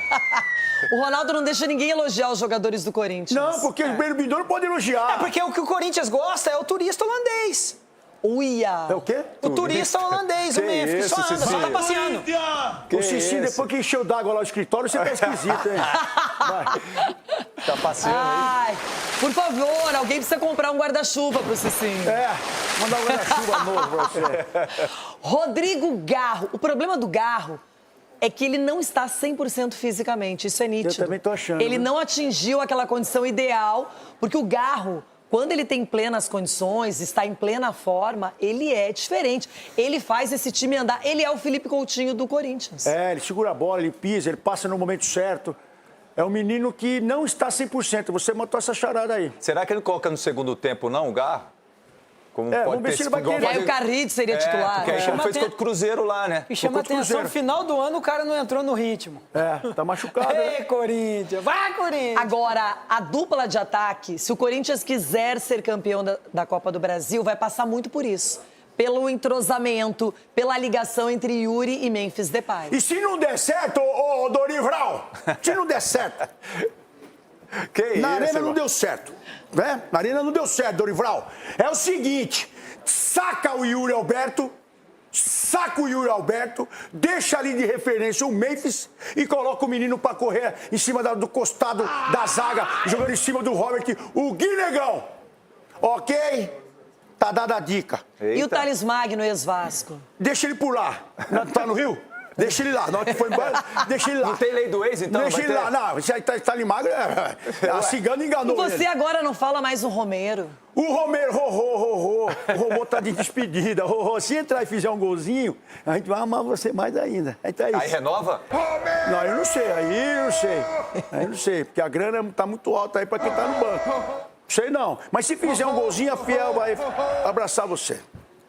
O Ronaldo não deixa ninguém elogiar os jogadores do Corinthians. Não, porque o Breno Bidon não pode elogiar. É porque o que o Corinthians gosta é o turista holandês. Uia! É o quê? O turista holandês, o Memphis, só anda, só tá passeando. O Cici, depois que encheu d'água lá no escritório, você tá esquisito, hein? Tá passeando aí. Por favor, alguém precisa comprar um guarda-chuva pro Cicinho. Mandar um guarda-chuva novo pra você. Rodrigo Garro. O problema do Garro é que ele não está 100% fisicamente, isso é nítido. Eu também tô achando. Ele não atingiu aquela condição ideal, porque o Garro... Quando ele tem plenas condições, está em plena forma, ele é diferente. Ele faz esse time andar. Ele é o Felipe Coutinho do Corinthians. Ele segura a bola, ele pisa, ele passa no momento certo. É um menino que não está 100%. Você matou essa charada aí. Será que ele coloca no segundo tempo, não, o Garro? Como vamos ver se ele vai querer. E aí o Carrídio seria titular. Porque aí fez contra o Cruzeiro lá, né? E chama atenção, no final do ano o cara não entrou no ritmo. Tá machucado, né? Corinthians! Vai, Corinthians! Agora, a dupla de ataque, se o Corinthians quiser ser campeão da Copa do Brasil, vai passar muito por isso. Pelo entrosamento, pela ligação entre Yuri e Memphis Depay. E se não der certo, ô Dorival, se não der certo... Na Arena não deu certo, né? Na Arena não deu certo, Dorival. É o seguinte, saca o Yuri Alberto, deixa ali de referência o Memphis e coloca o menino para correr em cima do costado da zaga, jogando em cima do Robert, o Guinegão. Ok? Tá dada a dica. E o Thales Magno, ex-Vasco? Deixa ele pular. Tá no Rio? Deixa ele lá. Na hora que foi embora, deixa ele lá. Não tem lei do ex, então? Deixa ele lá. Não, esse aí tá ali magro. A cigana enganou ele. E você ele. agora não fala mais o Romero? O Romero, o Romero tá de despedida. Se entrar e fizer um golzinho, a gente vai amar você mais ainda. Aí renova? Não, eu não sei. Aí não sei. Porque a grana tá muito alta aí pra quem tá no banco. Sei não. Mas se fizer um golzinho, a Fiel vai abraçar você.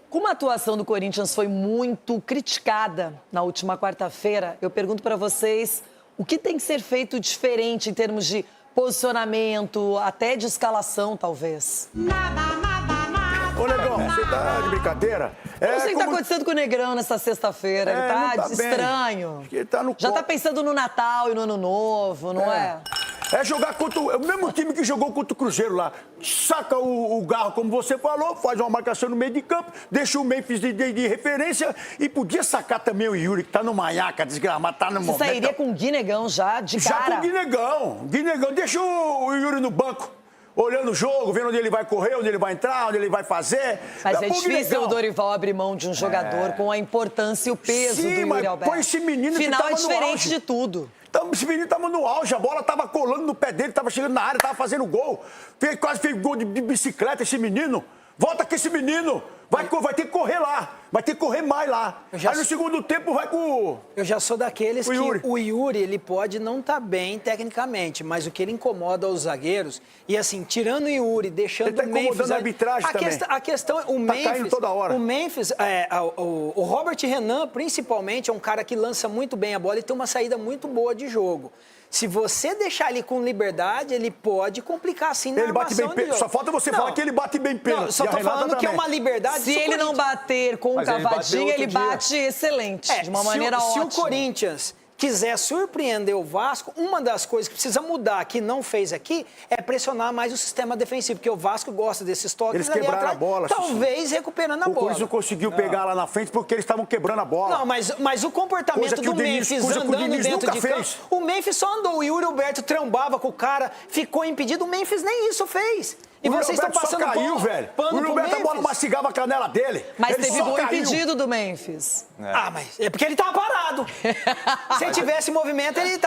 Como a atuação do Corinthians foi muito criticada na última quarta-feira, eu pergunto para vocês o que tem que ser feito diferente em termos de posicionamento, até de escalação, talvez. Ô, Negão, você tá de brincadeira? Não sei o que tá acontecendo com o Negrão nessa sexta-feira. Ele tá estranho. Ele tá no Já tá pensando no Natal e no Ano Novo, não é? É jogar contra o mesmo time que jogou contra o Cruzeiro lá. Saca o Garro, como você falou, faz uma marcação no meio de campo, deixa o Memphis de referência e podia sacar também o Yuri, que tá no manhaca, desgramado, tá no momento. Você sairia com o Guinegão já, de cara? Já com o Guinegão. Deixa o Yuri no banco, olhando o jogo, vendo onde ele vai correr, onde ele vai entrar, onde ele vai fazer. Mas é difícil o Dorival abrir mão de um jogador com a importância e o peso do Yuri Alberto. Põe esse menino que Final tava é diferente no auge. de tudo. Então, esse menino tava no auge, a bola tava colando no pé dele, tava chegando na área, tava fazendo gol. Quase fez gol de bicicleta esse menino. Volta com esse menino. Vai ter que correr lá. Vai ter que correr mais lá. Aí no segundo tempo vai com Eu já sou daqueles que o Yuri, ele pode não estar bem tecnicamente, mas o que ele incomoda aos zagueiros, e assim, tirando o Yuri, deixando ele tá o Memphis... incomodando a arbitragem também. A questão é, o tá Memphis... caindo toda hora. O Memphis, o Robert Renan, principalmente, é um cara que lança muito bem a bola e tem uma saída muito boa de jogo. Se você deixar ele com liberdade, ele pode complicar assim na armação bate bem do jogo. Só falta você falar que ele bate bem pênalti. Não, só tô falando que é uma liberdade. Se ele não bater com o cavadinho, ele bate excelente, de uma maneira ótima. Se o Corinthians quiser surpreender o Vasco, uma das coisas que precisa mudar, que não fez aqui, é pressionar mais o sistema defensivo, porque o Vasco gosta desses toques. Eles quebraram atrás, a bola. Talvez recuperando a bola. O Corinthians não conseguiu pegar lá na frente porque eles estavam quebrando a bola. Não, mas o comportamento do Memphis andando dentro de campo... O Memphis só andou, o Yuri Alberto trambava com o cara, ficou impedido, o Memphis nem isso fez. E vocês estão passando só caiu, velho. O Yuri Alberto, a bola mastigava a canela dele. Mas teve gol impedido do Memphis. Mas é porque ele tava parado. Se tivesse movimento, ele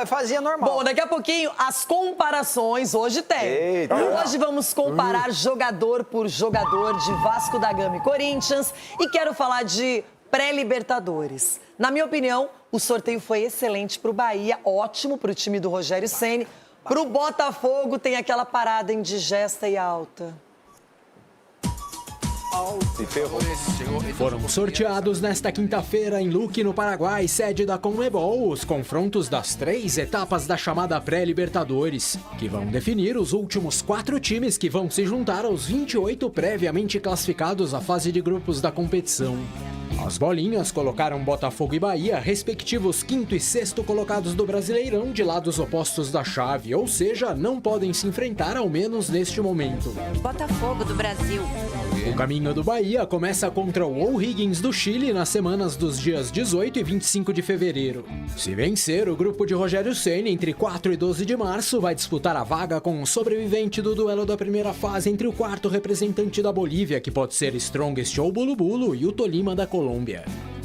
fazia normal. Bom, daqui a pouquinho, as comparações hoje tem. Eita. Hoje vamos comparar jogador por jogador de Vasco da Gama e Corinthians. E quero falar de pré-Libertadores. Na minha opinião, o sorteio foi excelente para o Bahia, ótimo para o time do Rogério Ceni. Para o Botafogo tem aquela parada indigesta e alta. Foram sorteados nesta quinta-feira em Luque, no Paraguai, sede da Conmebol, os confrontos das 3 etapas da chamada pré-Libertadores, que vão definir os últimos 4 times que vão se juntar aos 28 previamente classificados à fase de grupos da competição. As bolinhas colocaram Botafogo e Bahia, respectivos 5º e 6º colocados do Brasileirão, de lados opostos da chave, ou seja, não podem se enfrentar, ao menos neste momento. Botafogo do Brasil. O caminho do Bahia começa contra o O'Higgins do Chile nas semanas dos dias 18 e 25 de fevereiro. Se vencer, o grupo de Rogério Ceni, entre 4 e 12 de março, vai disputar a vaga com o sobrevivente do duelo da primeira fase entre o 4º representante da Bolívia, que pode ser Strongest ou Bulu Bulu, e o Tolima da Colômbia.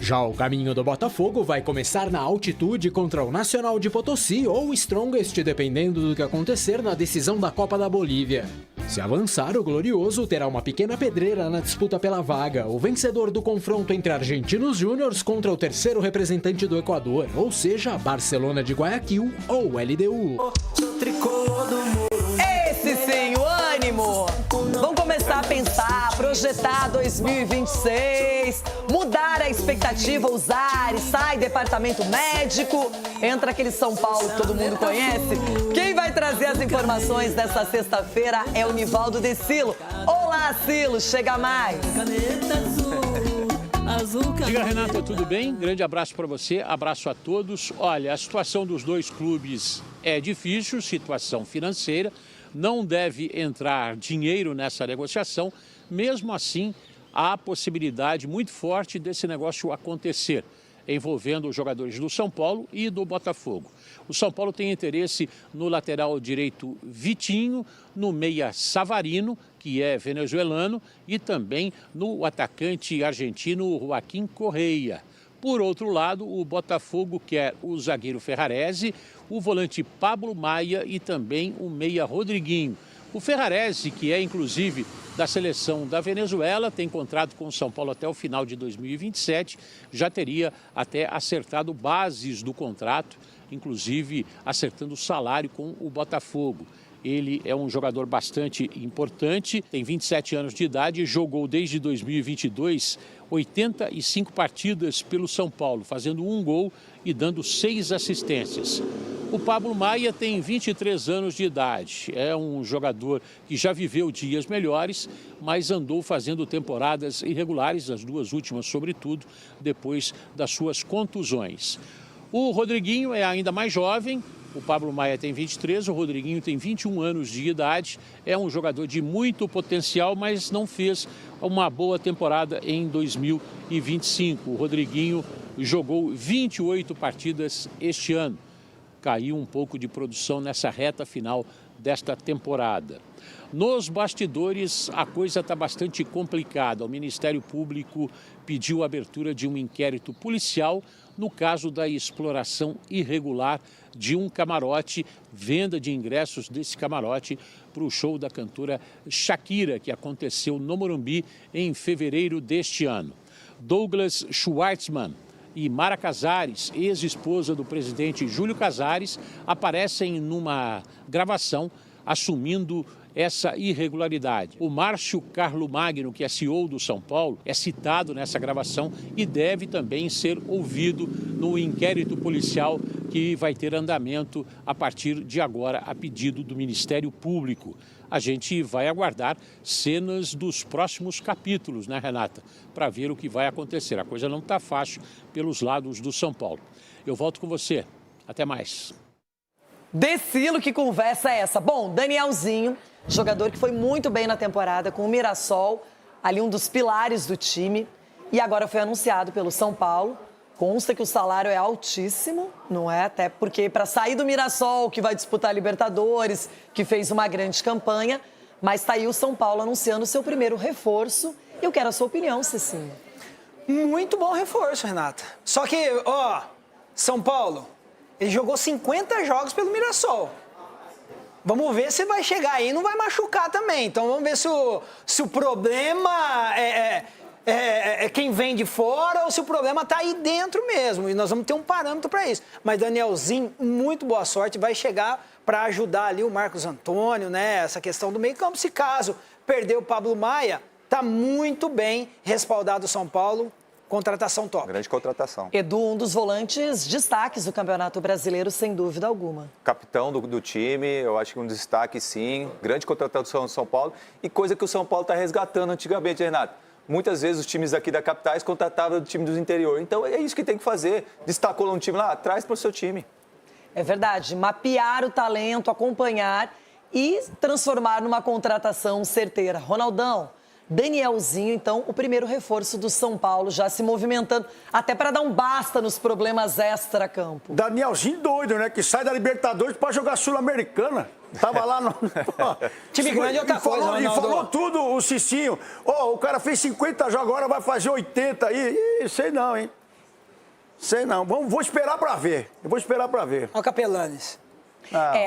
Já o caminho do Botafogo vai começar na altitude contra o Nacional de Potosí ou o Strongest, dependendo do que acontecer na decisão da Copa da Bolívia. Se avançar, o Glorioso terá uma pequena pedreira na disputa pela vaga, o vencedor do confronto entre Argentinos Júniors contra o 3º representante do Equador, ou seja, Barcelona de Guayaquil ou LDU. Esse sim, o ânimo! Vamos começar a pensar, projetar 2026, mudar a expectativa, usar e sai departamento médico, entra aquele São Paulo que todo mundo conhece. Quem vai trazer as informações dessa sexta-feira é o Nivaldo De Silo. Olá, Silo, chega mais! Diga, Renata, tudo bem? Grande abraço para você, abraço a todos. Olha, a situação dos dois clubes é difícil, situação financeira, não deve entrar dinheiro nessa negociação. Mesmo assim, há possibilidade muito forte desse negócio acontecer, envolvendo os jogadores do São Paulo e do Botafogo. O São Paulo tem interesse no lateral direito Vitinho, no meia Savarino, que é venezuelano, e também no atacante argentino Joaquim Correia. Por outro lado, o Botafogo quer o zagueiro Ferrarese, o volante Pablo Maia e também o meia Rodriguinho. O Ferrarese, que é inclusive da seleção da Venezuela, tem contrato com o São Paulo até o final de 2027, já teria até acertado bases do contrato, inclusive acertando o salário com o Botafogo. Ele é um jogador bastante importante, tem 27 anos de idade e jogou desde 2022 85 partidas pelo São Paulo, fazendo 1 gol e dando 6 assistências. O Pablo Maia tem 23 anos de idade, é um jogador que já viveu dias melhores, mas andou fazendo temporadas irregulares, as 2 últimas sobretudo, depois das suas contusões. O Rodriguinho é ainda mais jovem, o Pablo Maia tem 23, o Rodriguinho tem 21 anos de idade, é um jogador de muito potencial, mas não fez uma boa temporada em 2025. O Rodriguinho jogou 28 partidas este ano. Caiu um pouco de produção nessa reta final desta temporada. Nos bastidores, a coisa está bastante complicada. O Ministério Público pediu a abertura de um inquérito policial no caso da exploração irregular de um camarote, venda de ingressos desse camarote para o show da cantora Shakira, que aconteceu no Morumbi em fevereiro deste ano. Douglas Schwartzman e Mara Casares, ex-esposa do presidente Júlio Casares, aparecem numa gravação assumindo essa irregularidade. O Márcio Carlo Magno, que é CEO do São Paulo, é citado nessa gravação e deve também ser ouvido no inquérito policial que vai ter andamento a partir de agora, a pedido do Ministério Público. A gente vai aguardar cenas dos próximos capítulos, né, Renata? Para ver o que vai acontecer. A coisa não está fácil pelos lados do São Paulo. Eu volto com você. Até mais. Decilo, que conversa é essa? Bom, Danielzinho, jogador que foi muito bem na temporada com o Mirassol, ali um dos pilares do time, e agora foi anunciado pelo São Paulo. Consta que o salário é altíssimo, não é? Até porque para sair do Mirassol, que vai disputar a Libertadores, que fez uma grande campanha, mas está aí o São Paulo anunciando seu primeiro reforço. Eu quero a sua opinião, Cicinho. Muito bom reforço, Renata. Só que, ó, São Paulo, ele jogou 50 jogos pelo Mirassol. Vamos ver se vai chegar aí e não vai machucar também. Então vamos ver se o problema é quem vem de fora ou se o problema está aí dentro mesmo. E nós vamos ter um parâmetro para isso. Mas Danielzinho, muito boa sorte, vai chegar para ajudar ali o Marcos Antônio, né? Essa questão do meio campo. Se caso perder o Pablo Maia, está muito bem respaldado o São Paulo. Contratação top. Grande contratação. Edu, um dos volantes destaques do Campeonato Brasileiro, sem dúvida alguma. Capitão do time, eu acho que um destaque sim. Grande contratação do São Paulo. E coisa que o São Paulo está resgatando antigamente, Renato. Muitas vezes os times aqui da capitais contratavam do time do interior. Então é isso que tem que fazer. Destacou um time lá, traz para o seu time. É verdade. Mapear o talento, acompanhar e transformar numa contratação certeira. Ronaldão, Danielzinho, então, o primeiro reforço do São Paulo, já se movimentando, até para dar um basta nos problemas extra-campo. Danielzinho doido, né? Que sai da Libertadores para jogar Sul-Americana. Tava lá no... Time grande é outra coisa, Ronaldo. E falou tudo o Cicinho. O cara fez 50 jogos, agora vai fazer 80 aí. Ih, sei não, hein? Sei não. Vou esperar para ver. Eu vou esperar para ver. Olha o Capelanes.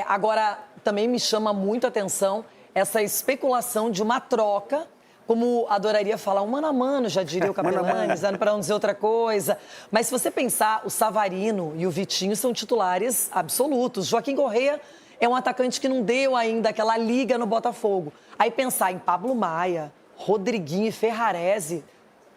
Agora, também me chama muito a atenção essa especulação de uma troca, como adoraria falar, um mano a mano, já diria o Capelanes, para não dizer outra coisa. Mas se você pensar, o Savarino e o Vitinho são titulares absolutos. Joaquim Correia é um atacante que não deu ainda aquela liga no Botafogo. Aí pensar em Pablo Maia, Rodriguinho e Ferrarese,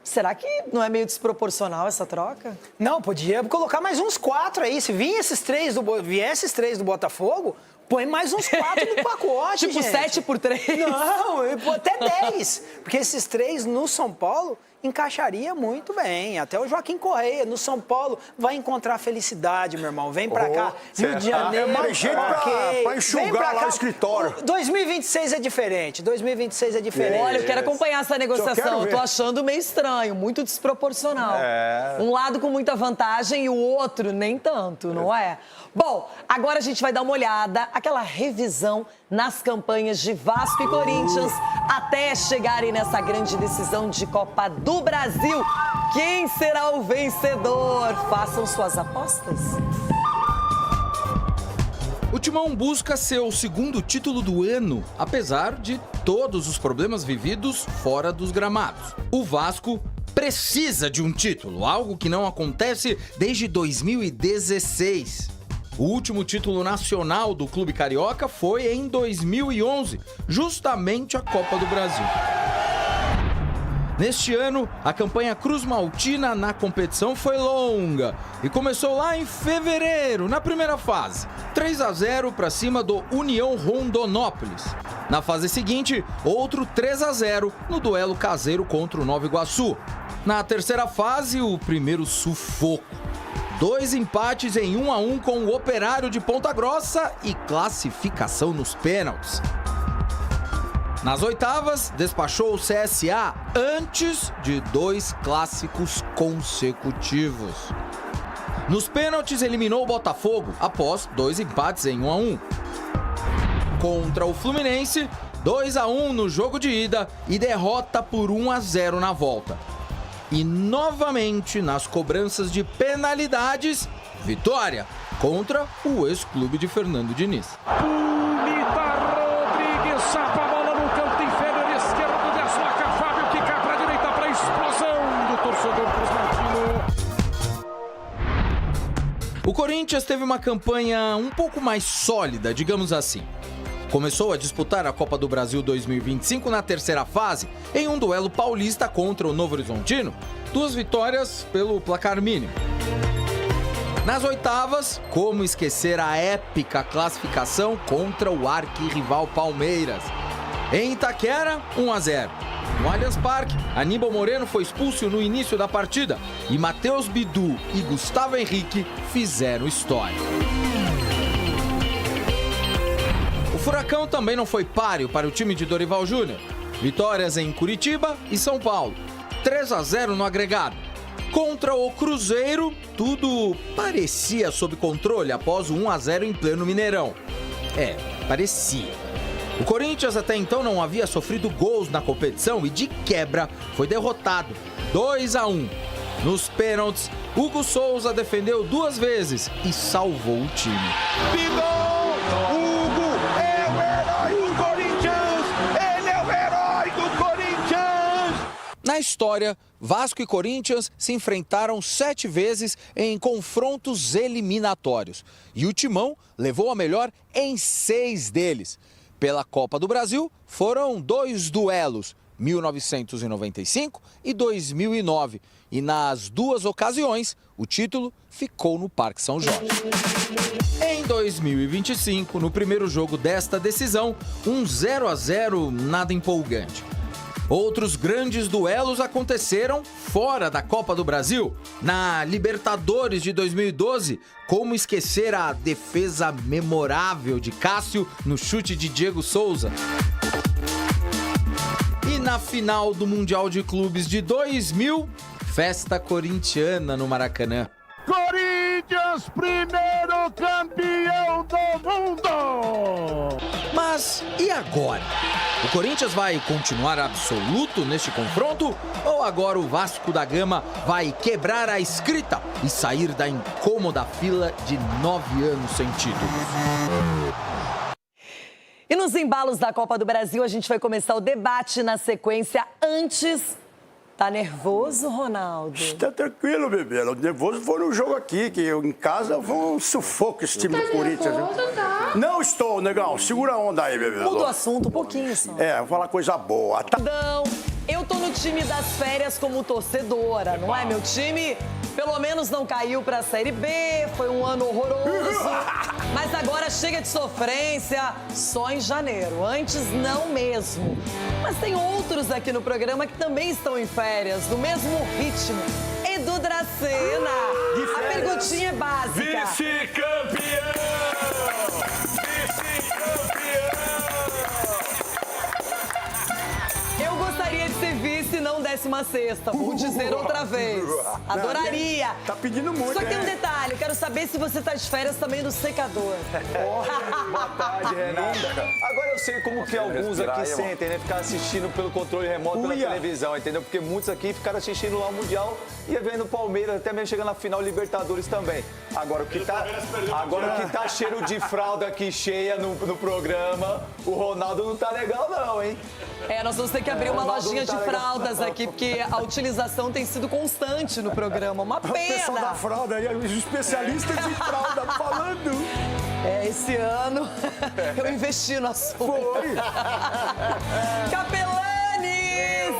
será que não é meio desproporcional essa troca? Não, podia colocar mais uns 4 aí. Se viesse esses três do Botafogo, põe mais uns 4 no pacote, tipo, gente. 7 por 3? Não, até 10. Porque esses 3 no São Paulo encaixaria muito bem. Até o Joaquim Correia, no São Paulo, vai encontrar felicidade, meu irmão. Vem pra cá, Rio de Janeiro. É mais jeito pra enxugar lá o escritório. 2026 é diferente, 2026 é diferente. Olha, eu quero acompanhar essa negociação. Eu tô achando meio estranho, muito desproporcional. Um lado com muita vantagem e o outro nem tanto, não é? Bom, agora a gente vai dar uma olhada, aquela revisão nas campanhas de Vasco e Corinthians até chegarem nessa grande decisão de Copa do Brasil. Quem será o vencedor? Façam suas apostas. O Timão busca seu segundo título do ano, apesar de todos os problemas vividos fora dos gramados. O Vasco precisa de um título, algo que não acontece desde 2016. O último título nacional do clube carioca foi em 2011, justamente a Copa do Brasil. Neste ano, a campanha Cruz Maltina na competição foi longa e começou lá em fevereiro, na primeira fase. 3-0 para cima do União Rondonópolis. Na fase seguinte, outro 3-0 no duelo caseiro contra o Nova Iguaçu. Na terceira fase, o primeiro sufoco. 2 empates em 1-1 com o Operário de Ponta Grossa e classificação nos pênaltis. Nas oitavas, despachou o CSA antes de 2 clássicos consecutivos. Nos pênaltis, eliminou o Botafogo após 2 empates em 1-1. Contra o Fluminense, 2-1 no jogo de ida e derrota por 1-0 na volta. E novamente nas cobranças de penalidades, vitória contra o ex-clube de Fernando Diniz. Bonita Rodrigues, sapa a bola no canto inferior esquerdo, desloca Fábio, que cai para a direita para a explosão do torcedor Cruz Maltino. O Corinthians teve uma campanha um pouco mais sólida, digamos assim. Começou a disputar a Copa do Brasil 2025 na terceira fase, em um duelo paulista contra o Novo Horizontino. 2 vitórias pelo placar mínimo. Nas oitavas, como esquecer a épica classificação contra o arquirrival Palmeiras. Em Itaquera, 1-0. No Allianz Parque, Aníbal Moreno foi expulso no início da partida e Matheus Bidu e Gustavo Henrique fizeram história. O Furacão também não foi páreo para o time de Dorival Júnior. Vitórias em Curitiba e São Paulo. 3-0 no agregado. Contra o Cruzeiro, tudo parecia sob controle após o 1-0 em pleno Mineirão. Parecia. O Corinthians até então não havia sofrido gols na competição e de quebra foi derrotado 2-1. Nos pênaltis, Hugo Souza defendeu 2 vezes e salvou o time. Na história, Vasco e Corinthians se enfrentaram 7 vezes em confrontos eliminatórios. E o Timão levou a melhor em 6 deles. Pela Copa do Brasil, foram 2 duelos, 1995 e 2009. E nas 2 ocasiões, o título ficou no Parque São Jorge. Em 2025, no primeiro jogo desta decisão, um 0-0 nada empolgante. Outros grandes duelos aconteceram fora da Copa do Brasil. Na Libertadores de 2012, como esquecer a defesa memorável de Cássio no chute de Diego Souza? E na final do Mundial de Clubes de 2000, festa corintiana no Maracanã. Corinthians, primeiro campeão do mundo! Mas e agora? O Corinthians vai continuar absoluto neste confronto? Ou agora o Vasco da Gama vai quebrar a escrita e sair da incômoda fila de 9 anos sem títulos? E nos embalos da Copa do Brasil, a gente vai começar o debate na sequência. Antes, tá nervoso, Ronaldo? Está tranquilo, bebê. O nervoso foi no jogo aqui, que eu, em casa foi um sufoco esse time do Corinthians. Não estou, negão. Segura a onda aí, bebê. Muda o assunto um pouquinho só. Vou falar coisa boa. Eu tô no time das férias como torcedora, não é? Meu time Pelo menos não caiu pra Série B, foi um ano horroroso. Mas agora chega de sofrência só em janeiro, antes não mesmo. Mas tem outros aqui no programa que também estão em férias, no mesmo ritmo. Edu Dracena, a perguntinha é básica. Vice-campeão! Eu gostaria de ser vice, não 16ª. Vou dizer outra vez. Adoraria. Tá pedindo muito, Só que tem um né? detalhe. Eu quero saber se você tá de férias também no secador. Boa tarde, Renata. Agora eu sei como que alguns aqui sentem, né? Ficar assistindo pelo controle remoto pela televisão, entendeu? Porque muitos aqui ficaram assistindo lá o Mundial e vendo o Palmeiras, até mesmo chegando na final Libertadores também. Agora o que tá cheiro de fralda aqui cheia no programa, o Ronaldo não tá legal não, hein? Nós vamos ter que abrir uma lojinha de fraldas aqui, porque a utilização tem sido constante no programa. Uma pena. O pessoal da fralda, os especialistas de fralda falando. Esse ano eu investi no assunto. Foi. Capelanes!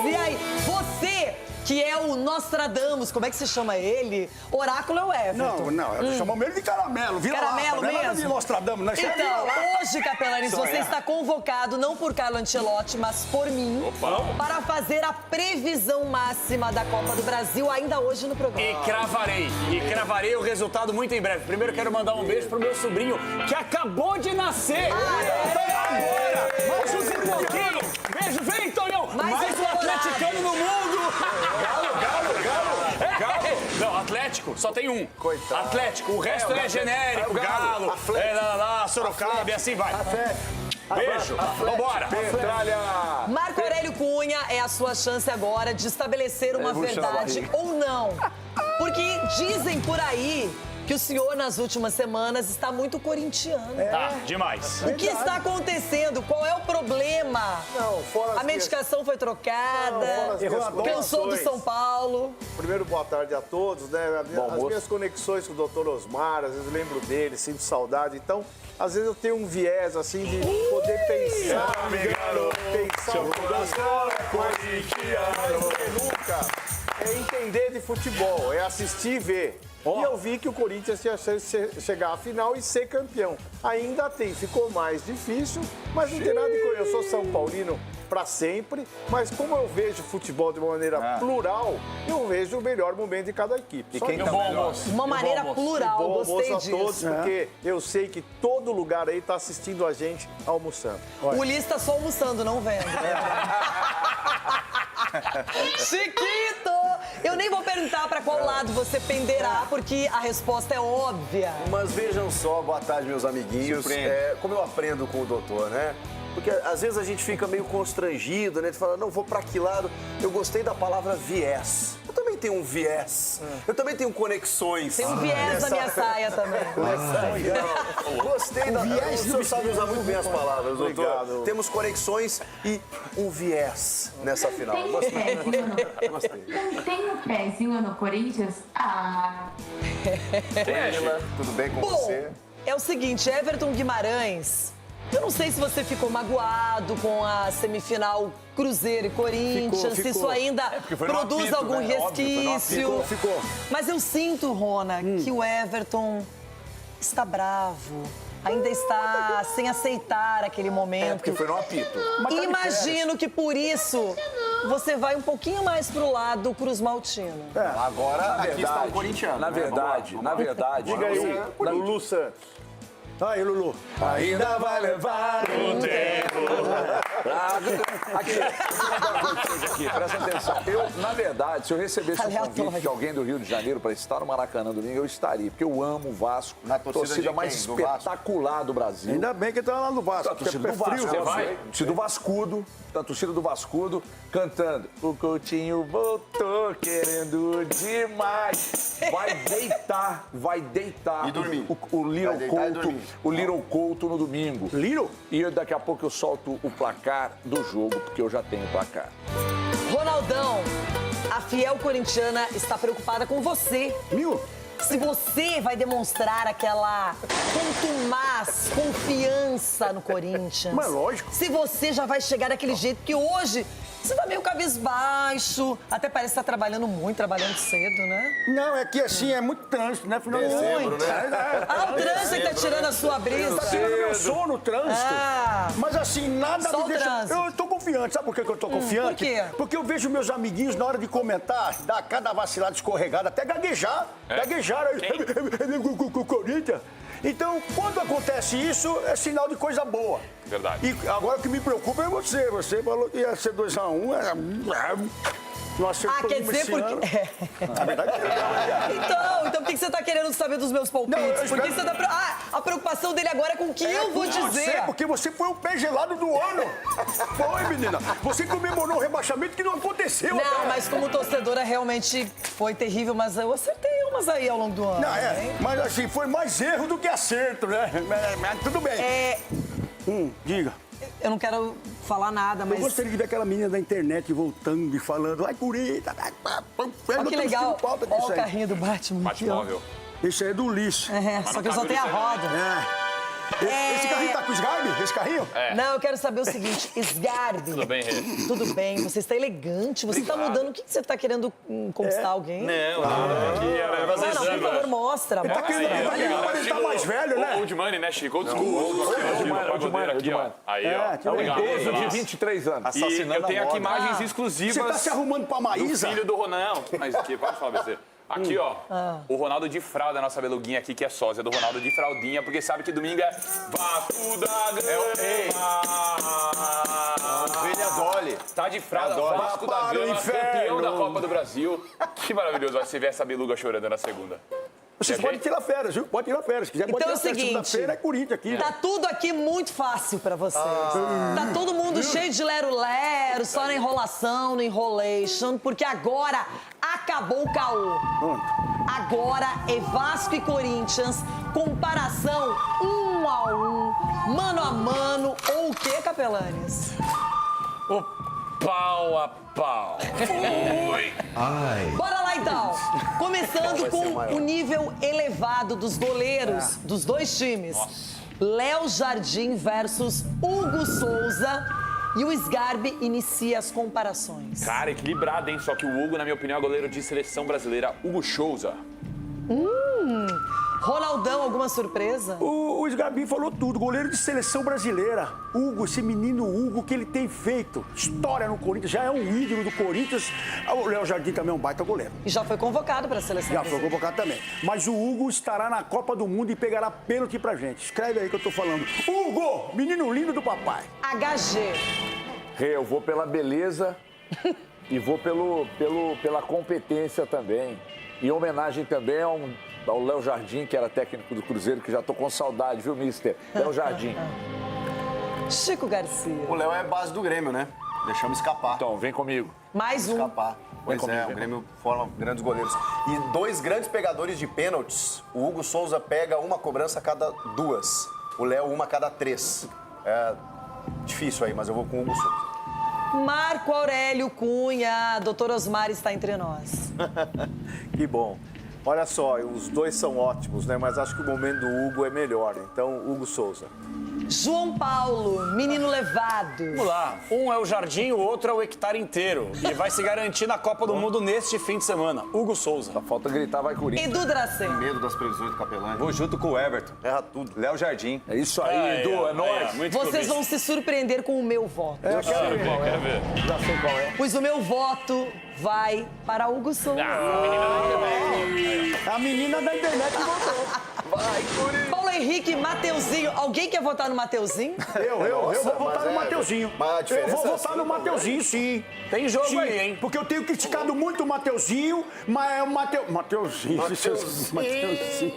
E aí, você que é o Nostradamus, como é que se chama ele? Oráculo é o Everton. Não, chamamos ele de caramelo, Caramelo não é nada de mesmo? Nostradamus, né? Então, hoje, Capelanes, você está convocado não por Carlo Ancelotti, mas por mim, para fazer a previsão máxima da Copa do Brasil ainda hoje no programa. E cravarei o resultado muito em breve. Primeiro quero mandar um beijo pro meu sobrinho, que acabou de nascer. Agora! Mais um pouquinho. Beijo, vem, Tonhão! Mais um atleticano no mundo! Galo! Não, Atlético, só tem um. Coitado. Atlético, o resto é genérico. Galo, Sorocaba e assim vai. Beijo, vambora. Petralha! Marco Aurélio Cunha é a sua chance agora de estabelecer uma verdade ou não. Porque dizem por aí que o senhor, nas últimas semanas, está muito corintiano. Tá, demais. O que está acontecendo? Qual é o problema? A medicação foi trocada, cansou do São Paulo. Primeiro, boa tarde a todos, né? As minhas conexões com o Dr. Osmar, às vezes eu lembro dele, sinto saudade. Então, às vezes eu tenho um viés, assim, de poder pensar. Nunca é entender de futebol, é assistir e ver. E eu vi que o Corinthians ia chegar à final e ser campeão. Ainda tem, ficou mais difícil, mas não tem nada de coisa. Eu sou São Paulino para sempre, mas como eu vejo futebol de uma maneira plural, eu vejo o melhor momento de cada equipe. E quem tá melhor? Uma maneira plural, bom gostei almoço disso. a todos, porque eu sei que todo lugar aí está assistindo a gente almoçando. O Ulisses tá só almoçando, não vendo. Chiquito! Eu nem vou perguntar para qual lado você penderá, porque a resposta é óbvia. Mas vejam só, boa tarde, meus amiguinhos. Como eu aprendo com o doutor, né? Porque às vezes a gente fica meio constrangido, né? De falar, não, vou pra que lado? Eu gostei da palavra viés. Eu também tenho um viés. Eu também tenho conexões. Tem um viés na minha saia também. Gostei da... viés O senhor sabe usar muito bem as palavras, doutor. Obrigado. Temos conexões e um viés nessa final. Tem um pezinho no Corinthians? Tudo bem com você? É o seguinte, Everton Guimarães, eu não sei se você ficou magoado com a semifinal Cruzeiro e Corinthians, se isso ainda produz algum resquício. Ficou. Mas eu sinto, Rona, que o Everton está bravo. Ainda está sem aceitar aquele momento. Porque foi no apito. Imagino que por isso você vai um pouquinho mais pro lado do Cruz Maltino. Agora, Aqui está o corintiano. Na verdade. Diga aí, Lulu Santos. Aí, Lulu. Ainda vai levar um tempo. Aqui, presta atenção. Na verdade, se eu recebesse um convite de alguém do Rio de Janeiro para estar no Maracanã domingo, eu estaria, porque eu amo o Vasco, a torcida mais espetacular do Brasil. Ainda bem que tá lá no Vasco. A torcida do Vasco, torcida do Vascudo, da torcida do Vascudo, cantando o Coutinho voltou querendo demais. Vai deitar. E dormir. O Little Couto no domingo. Little? E daqui a pouco eu solto o placar do jogo, porque eu já tenho o placar. Ronaldão, a fiel corintiana está preocupada com você. Viu? Se você vai demonstrar aquela contumaz confiança no Corinthians. Mas lógico. Se você já vai chegar daquele jeito que hoje Você tá meio cabisbaixo, até parece que tá trabalhando muito, trabalhando cedo, né? Não, é que assim, é muito trânsito, né? Final de Muito. Ah, o trânsito que tá tirando a sua brisa. Tá tirando meu sono, o trânsito. Mas assim, nada Só me o deixa... trânsito. Eu tô confiante, sabe por que eu tô confiante? Por quê? Porque eu vejo meus amiguinhos, na hora de comentar, dar cada vacilada escorregada, até gaguejar. Gaguejaram aí. Corinthians. Então, quando acontece isso, é sinal de coisa boa. Verdade. E agora o que me preocupa é você. Você falou que ia ser 2-1. Não acertou quer dizer porque... Na verdade, Então por que você tá querendo saber dos meus palpites? Porque você tá... a preocupação dele agora é com o que eu vou dizer. Porque você foi o pé gelado do ano. Foi, menina. Você comemorou o rebaixamento que não aconteceu. Não, mas como torcedora realmente foi terrível, mas eu acertei umas aí ao longo do ano. Não, mas assim, foi mais erro do que acerto, né? Mas tudo bem. Diga. Eu não quero falar nada, mas... Eu gostaria de ver aquela menina da internet voltando e falando, ai, Corinthians, olha que legal, olha o carrinho do Batman. Batmóvel. Esse aí é do lixo. Só que eu só tenho a roda. Esse carrinho tá com o Sgarbi? Esse carrinho? Não, eu quero saber o seguinte, Sgarbi. Tudo bem, Rê? Tudo bem, você está elegante, você está mudando. O que você está querendo conquistar alguém? Por favor, mostra. Ele tá querendo, ele tá mais velho, né? Old Money, né, Chico? Old School. Aqui, ó. Aí, ó. É um idoso de 23 anos. E eu tenho aqui imagens exclusivas. Você tá se arrumando pra Maísa? Do filho do Ronaldo. Mas aqui, pode falar, BC. Aqui, ó, o Ronaldo de fralda, a nossa beluguinha aqui, que é sósia do Ronaldo de fraldinha, porque sabe que domingo é Vasco da Gama. Ovelha Dolly. Tá de fralda, Vasco da Gama, campeão da Copa do Brasil. Que maravilhoso vai ser ver essa beluga chorando na segunda. Vocês podem tirar férias, viu? Pode tirar férias. Se quiser, Então pode é o tirar férias. seguinte, Segunda-feira é Corinthians aqui. Tá tudo aqui muito fácil pra vocês. Tá todo mundo cheio de lero-lero, só na enrolação, no enrolation, porque agora acabou o caô. Agora é Vasco e Corinthians, comparação 1 a 1, mano a mano, ou o quê, Capelanes? O pau a pau. Bora lá então! Começando com o nível elevado dos goleiros dos dois times. Léo Jardim versus Hugo Souza. E o Sgarbi inicia as comparações. Cara, equilibrado, hein? Só que o Hugo, na minha opinião, é goleiro de seleção brasileira. Hugo Souza. Ronaldão, alguma surpresa? O Sgarbi falou tudo, goleiro de seleção brasileira. Hugo, esse menino Hugo, o que ele tem feito? História no Corinthians, já é um ídolo do Corinthians. O Léo Jardim também é um baita goleiro. E já foi convocado para a seleção brasileira. Já foi convocado também. Mas o Hugo estará na Copa do Mundo e pegará pênalti pra gente. Escreve aí que eu tô falando. Hugo, menino lindo do papai. HG. Eu vou pela beleza e vou pela competência também. Em homenagem também ao Léo Jardim, que era técnico do Cruzeiro, que já tô com saudade, viu, mister? Léo Jardim. Chico Garcia. O Léo é base do Grêmio, né? Deixamos escapar. Então, vem comigo. Mais um. Escapar. Pois comigo, o Grêmio forma grandes goleiros. E dois grandes pegadores de pênaltis. O Hugo Souza pega uma cobrança a cada 2. O Léo, uma a cada 3. É difícil aí, mas eu vou com o Hugo Souza. Marco Aurélio Cunha, doutor Osmar está entre nós. Que bom. Olha só, os dois são ótimos, né? Mas acho que o momento do Hugo é melhor. Então, Hugo Souza. João Paulo, menino levado. Vamos lá. Um é o Jardim, o outro é o hectare inteiro. E vai se garantir na Copa do Mundo neste fim de semana. Hugo Souza. Só falta gritar, vai Corinthians. Edu Dracen. Medo das previsões do Capelani. Vou junto com o Everton. Erra tudo. Léo Jardim. É isso aí, Edu, é nóis. Vocês vão se surpreender com o meu voto. Quero ver. Já sei qual é. Pois o meu voto vai para Hugo Souza. A menina da internet votou. Vai, Corinthians. Paulo Henrique, Mateuzinho. Alguém quer votar no Mateuzinho? Eu vou votar no Mateuzinho. Eu vou votar no Mateuzinho, sim. Tem jogo aí, hein? Porque eu tenho criticado muito o Mateuzinho, mas é o Mateuzinho.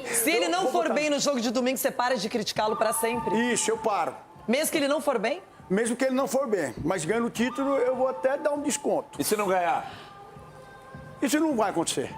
Se ele não for bem no jogo de domingo, você para de criticá-lo para sempre? Isso, eu paro. Mesmo que ele não for bem? Mesmo que ele não for bem. Mas ganhando o título, eu vou até dar um desconto. E se não ganhar? Isso não vai acontecer.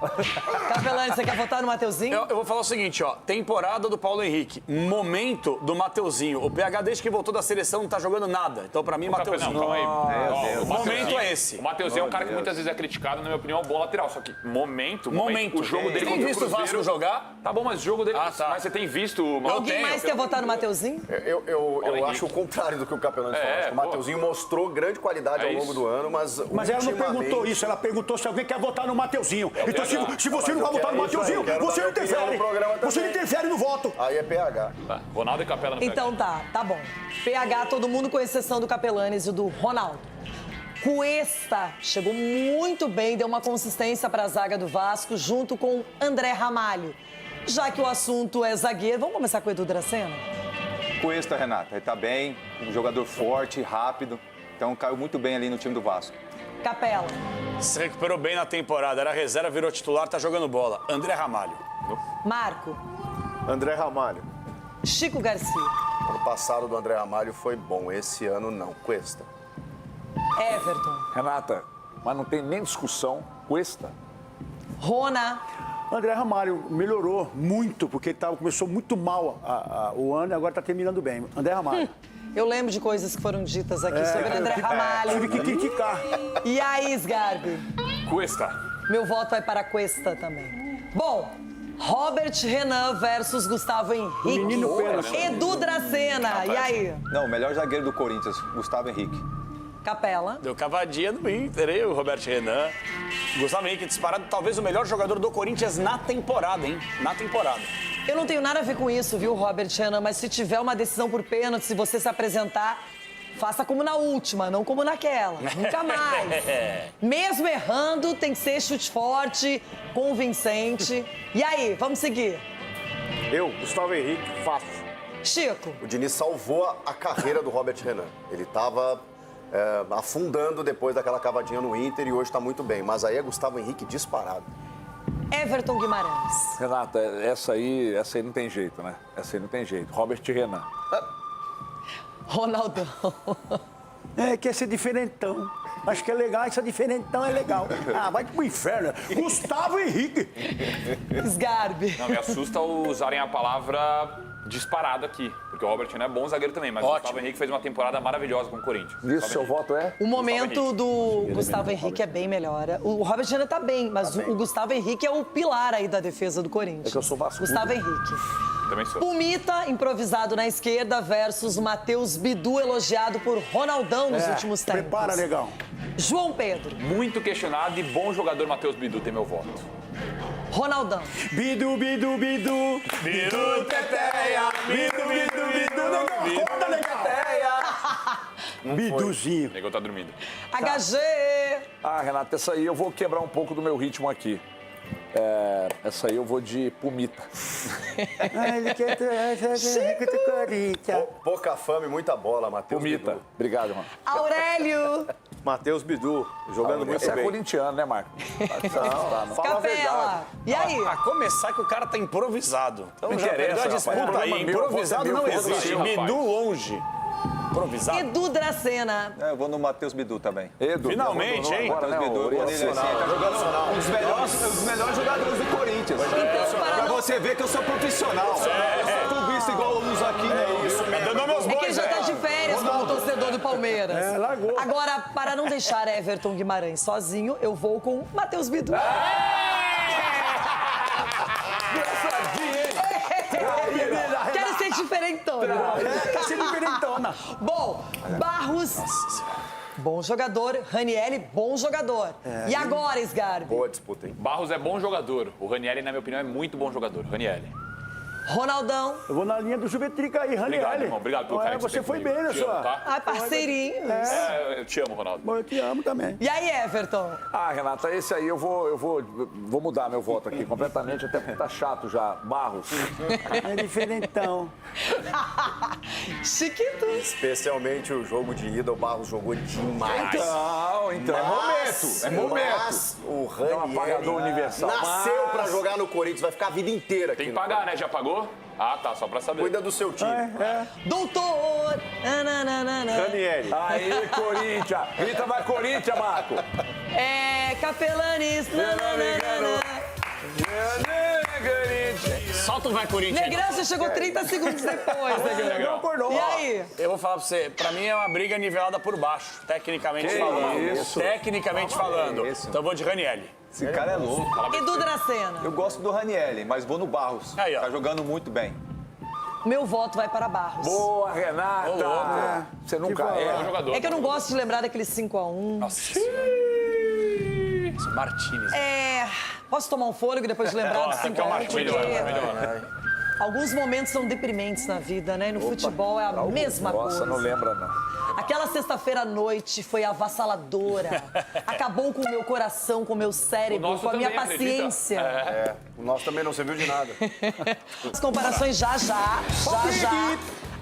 Capelani, você quer votar no Mateuzinho? Eu vou falar o seguinte, ó. Temporada do Paulo Henrique. Momento do Mateuzinho. O PH, desde que voltou da seleção, não tá jogando nada. Então, pra mim, Mateuzinho. Calma aí. O momento é esse. O Mateuzinho é um cara que muitas vezes é criticado, na minha opinião, é um bom lateral. Só que momento. O jogo dele. Tem visto o Vasco jogar? Tá bom, mas o jogo dele. Mas você tem visto. Alguém mais quer votar no Mateuzinho? Eu acho o contrário do que o Capelani falou. Acho que o Mateuzinho mostrou grande qualidade ao longo do ano, mas ela não perguntou isso, ela perguntou se alguém quer votar no Mateuzinho. Então, se você não vai votar no Mateuzinho, você não interfere. Você não interfere no voto. Aí é PH. Tá. Ronaldo e Capela no PH. Então tá bom. PH, todo mundo com exceção do Capelanes e do Ronaldo. Cuesta chegou muito bem, deu uma consistência para a zaga do Vasco, junto com André Ramalho. Já que o assunto é zagueiro, vamos começar com o Edu Dracena? Cuesta, Renata, ele tá bem, um jogador forte, rápido, então caiu muito bem ali no time do Vasco. Capela. Se recuperou bem na temporada, era reserva, virou titular, tá jogando bola. André Ramalho. Marco. André Ramalho. Chico Garcia. Ano passado do André Ramalho foi bom, esse ano não. Cuesta. Everton. Renata, mas não tem nem discussão. Cuesta. Rona. André Ramalho melhorou muito, porque ele começou muito mal o ano e agora está terminando bem. André Ramalho. Eu lembro de coisas que foram ditas aqui sobre André Ramalho. Tive que criticar. E aí, Sgarbi? Cuesta. Meu voto vai para Cuesta também. Bom, Robert Renan versus Gustavo Henrique. Menino pênalti. Edu Dracena. E aí? Não, o melhor zagueiro do Corinthians, Gustavo Henrique. Capela. Deu cavadinha no Inter, hein, o Robert Renan. Gustavo Henrique disparado, talvez o melhor jogador do Corinthians na temporada, hein? Na temporada. Eu não tenho nada a ver com isso, viu, Robert Renan? Mas se tiver uma decisão por pênalti, se você se apresentar, faça como na última, não como naquela. Nunca mais. Mesmo errando, tem que ser chute forte, convincente. E aí, vamos seguir? Gustavo Henrique, fácil. Chico. O Diniz salvou a carreira do Robert Renan. Ele estava afundando depois daquela cavadinha no Inter e hoje está muito bem. Mas aí é Gustavo Henrique disparado. Everton Guimarães. Renata, essa aí não tem jeito, né? Essa aí não tem jeito. Robert Renan. Ronaldão. Quer ser diferentão. Acho que é legal, esse diferentão é legal. Vai pro inferno. Gustavo Henrique. Sgarbi. Não, me assusta usarem a palavra disparado aqui, porque o Robert Renan é bom zagueiro também, mas o Gustavo Henrique fez uma temporada maravilhosa com o Corinthians. Isso, seu voto é? O momento do Gustavo Henrique é bem melhor. O Robert Renan tá bem, mas o Gustavo Henrique é o pilar aí da defesa do Corinthians. É que eu sou vasco. Gustavo Henrique. Também sou. Pumita, improvisado na esquerda, versus Matheus Bidu, elogiado por Ronaldão nos últimos tempos. Prepara, negão. João Pedro. Muito questionado e bom jogador Matheus Bidu, tem meu voto. Ronaldão. Bidu, Bidu, Bidu. Bidu, teteia. Bidu, Bidu, Bidu. Negão, acorda, negão. Biduzinho. O negão tá dormindo. HG. Renata, essa aí eu vou quebrar um pouco do meu ritmo aqui. Essa aí eu vou de Pumita. Ele quer do Corinthians. Pouca fama e muita bola, Matheus Pumita. Bidu. Obrigado, mano. Aurélio. Matheus Bidu, jogando muito Você bem. é corintiano, né, Marco? Não. Fala a verdade. Capela. E aí? A começar que o cara tá improvisado. Então Não já interessa, perdeu a disputa rapaz. aí. Meu, Improvisado meu, não meu, existe. meu, Bidu rapaz. longe. Improvisado. Edu Dracena. Eu vou no Matheus Bidu também. Edu, Finalmente, hein? Agora, Matheus né, Bidu, eu vou nele assim, tá jogando um dos melhores jogadores do Corinthians. Pra você ver que eu sou profissional. Eu sou clubista igual uns aqui, né? Isso mesmo. Dando meus É que ele bois, já tá de férias como torcedor do Palmeiras. Largou. Agora, para não deixar Everton Guimarães sozinho, eu vou com Matheus Bidu. Quero ser diferentona. Quer ser diferentona. Bom, Barros, bom jogador. Ranieri, bom jogador. E agora, Sgarbi? Boa disputa, hein? Barros é bom jogador. O Ranieri, na minha opinião, é muito bom jogador. Ranieri. Ronaldão. Eu vou na linha do Juvetrica aí, Ranieri. Obrigado, irmão. Obrigado pelo carinho que Você tem foi comigo. bem na Te amo, sua. tá? Ai, parceirinhos. Eu te amo, Ronaldo. Bom, eu te amo também. E aí, Everton? Renata, esse aí eu vou mudar meu voto aqui completamente, até porque tá chato já. Barros. É diferentão. Chiquito. Especialmente o jogo de ida, o Barros jogou demais. Então, é momento. É momento. Mas o É um apagador Ranieri universal. nasceu pra jogar no Corinthians, vai ficar a vida inteira aqui. Tem que no pagar, né? Já pagou? Ah, tá. Só pra saber. Cuida do seu time. Doutor. Ranieri. Aí, Corinthians. Grita vai Corinthians, Marco. Capelanes. Solta o vai, Corinthians. Negrão, você chegou 30 segundos depois, Negrão. Não acordou. E aí? Eu vou falar pra você, pra mim é uma briga nivelada por baixo, tecnicamente Que falando. isso? Tecnicamente falando. Isso. Então eu vou de Ranieri. Esse cara é louco. E do Dracena? Eu gosto do Ranieri, mas vou no Barros. Aí, ó. Tá jogando muito bem. Meu voto vai para Barros. Boa, Renata. Você nunca é. É que eu não gosto de lembrar daquele 5-1. Nossa. Martínez. Posso tomar um fôlego depois de lembrar do 5-1? Melhor. Alguns momentos são deprimentes na vida, né? E no futebol é a mesma coisa. Nossa, não lembra, não. Aquela sexta-feira à noite foi avassaladora. Acabou com o meu coração, com o meu cérebro, com a minha paciência. O nosso também não serviu de nada. As comparações já.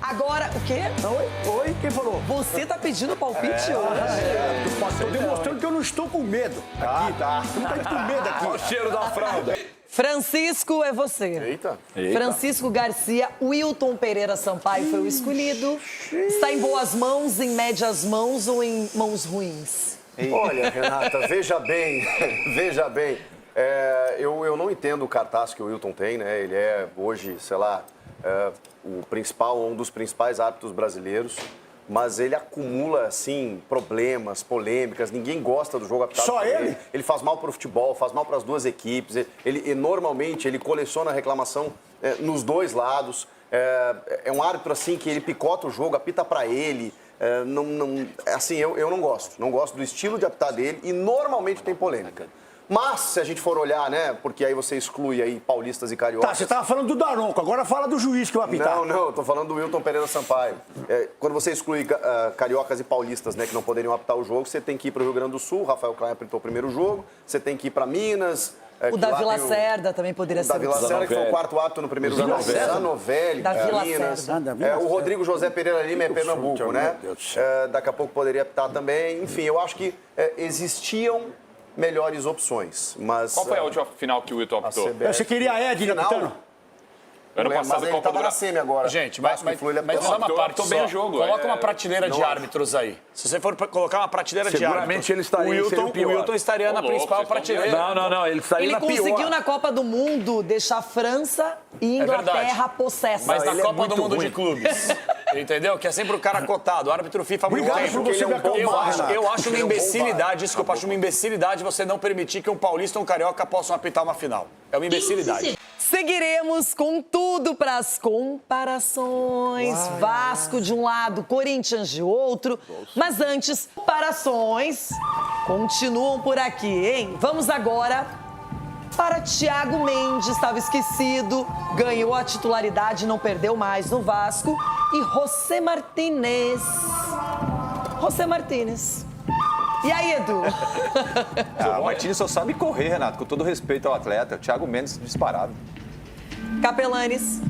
Agora, o quê? Oi, quem falou? Você tá pedindo palpite hoje? Estou demonstrando que eu não estou com medo. Aqui, tá? Eu não estou com medo aqui. O cheiro da fralda. Francisco, é você. Eita. Francisco Garcia, Wilton Pereira Sampaio foi o escolhido. Está em boas mãos, em médias mãos ou em mãos ruins? Olha, Renata, veja bem. Eu não entendo o cartaz que o Wilton tem, né? Ele é hoje, sei lá, um dos principais árbitros brasileiros. Mas ele acumula, assim, problemas, polêmicas. Ninguém gosta do jogo apitado. Só ele? Ele faz mal para o futebol, faz mal para as duas equipes. Normalmente, ele coleciona reclamação nos dois lados. É um árbitro, assim, que ele picota o jogo, apita para ele. Assim, eu não gosto. Não gosto do estilo de apitar dele e normalmente tem polêmica. Mas, se a gente for olhar, né, porque aí você exclui aí paulistas e cariocas... Tá, você estava falando do Daronco, agora fala do juiz que vai apitar. Não, eu tô falando do Wilton Pereira Sampaio. Quando você exclui cariocas e paulistas, né, que não poderiam apitar o jogo, você tem que ir para o Rio Grande do Sul, Rafael Klein apitou o primeiro jogo, você tem que ir para Minas... O Davi Lacerda também poderia ser. O Davi Lacerda, que foi o quarto árbitro no primeiro jogo. Zanovelli, Minas. O Rodrigo José Pereira Lima é Pernambuco, né? Daqui a pouco poderia apitar também. Enfim, eu acho que existiam melhores opções, mas... Qual foi a última final que o Wilton apitou? Você queria a Ed apitando? Ano passado, mas ele estava na semi agora. Gente, mas só uma parte bem o jogo. Coloca uma prateleira de árbitros aí. Se você for colocar uma prateleira de árbitros... Seguramente ele estaria o Wilton estaria na principal prateleira. Não, ele estaria na pior. Ele conseguiu na Copa do Mundo deixar França e Inglaterra possessas. Mas na Copa do Mundo de clubes, entendeu? Que é sempre o cara cotado, o árbitro FIFA muito tempo. Eu acho uma imbecilidade, desculpa, acho uma imbecilidade você não permitir que um paulista ou um carioca possam apitar uma final. É uma imbecilidade. Seguiremos com tudo para as comparações. Vasco de um lado, Corinthians de outro. Mas antes, comparações continuam por aqui, hein? Vamos agora para Thiago Mendes, estava esquecido, ganhou a titularidade, não perdeu mais no Vasco. E José Martínez. E aí, Edu? O Martínez só sabe correr, Renato, com todo respeito ao atleta. O Thiago Mendes disparado. Capelanes.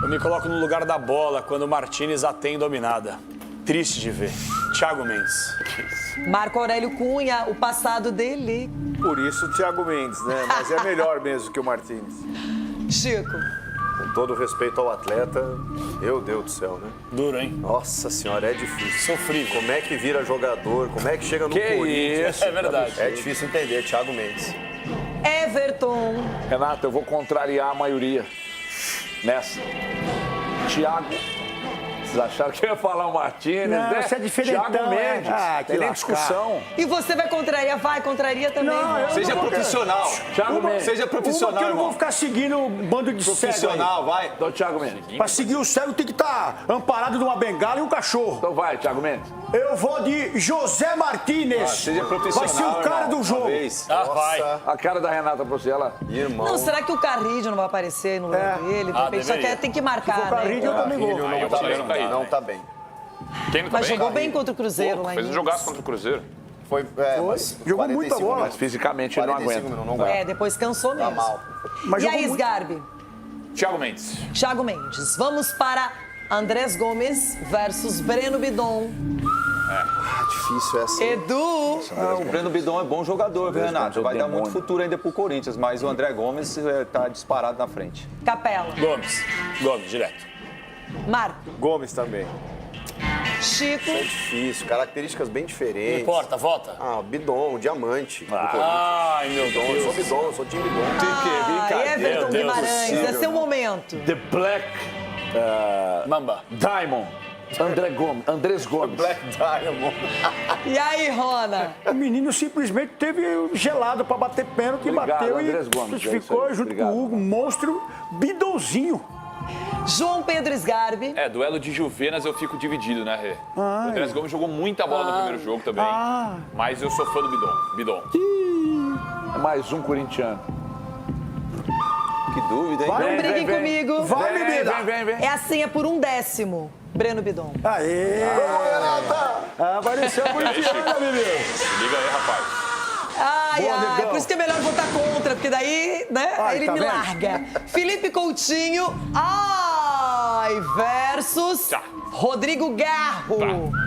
Eu me coloco no lugar da bola quando o Martínez a tem dominada. Triste de ver. Thiago Mendes. Marco Aurélio Cunha, o passado dele. Por isso o Thiago Mendes, né? Mas é melhor mesmo que o Martínez. Chico. Com todo respeito ao atleta, meu Deus do céu, né? Duro, hein? Nossa senhora, é difícil. Sofrível. Como é que vira jogador? Como é que chega no Corinthians? Isso, é verdade. É difícil entender, Thiago Mendes. Everton. Renato, eu vou contrariar a maioria nessa. Thiago. Vocês acharam que eu ia falar o Martínez, né? Você é diferentão, Thiago Mendes. Tem nem discussão. E você vai contrariar? Vai, contraria também. Seja profissional. Thiago Mendes. Seja profissional, eu não vou ficar seguindo um bando de profissional, vai. Então, Thiago Mendes. Pra seguir o cego tem que estar amparado de uma bengala e um cachorro. Então vai, Thiago Mendes. Eu vou de José Martínez. Seja profissional, vai ser o cara do jogo. Vai. A cara da Renata pra você, ela... Irmão. Não, será que o Carrillo não vai aparecer aí no lugar dele? De repente só tem que marcar, o Carrillo, né? eu também vou. Não tá bem. Quem não tá Mas bem? jogou bem contra o Cruzeiro lá em Fez um Minas. jogaço contra o Cruzeiro. Foi. Jogou muita bola. Mas fisicamente ele não aguenta. Não aguenta. Depois cansou mesmo. Tá mal. Mas E aí, jogou muito. Sgarbi? Thiago Mendes. Thiago Mendes. Vamos para Andrés Gomes versus Breno Bidon. Difícil essa. Edu. O Breno Bidon é bom jogador, viu, Renato? Vai dar muito futuro ainda pro Corinthians, mas o André Gomes tá disparado na frente. Capela. Gomes, direto. Marco. Gomes também. Chico. Isso é difícil, características bem diferentes. Não importa, vota. Bidon, diamante. Ai, meu Bidon, eu sou Bidon, eu sou time Bidon. Everton Guimarães, é seu momento. The Black Mamba. Diamond. Andrés Gomes. Black Diamond. E aí, Rona? O menino simplesmente teve gelado para bater pênalti e bateu Andrés e Gomes, ficou junto com o Hugo, monstro bidonzinho. João Pedro Sgarbi. Duelo de Juvenas eu fico dividido, né, Rê? O Andrés Gomes jogou muita bola no primeiro jogo também. Mas eu sou fã do Bidon. É mais um corintiano. Que dúvida, hein? Não briguem comigo. Vai, bebida. É assim, é por 1/10. Breno Bidon. Aê! Apareceu a corintiana, bebê. Liga aí, rapaz. Ai, por isso que é melhor votar contra, porque daí, né, ele tá me vendo? larga. Felipe Coutinho, versus Rodrigo Garro.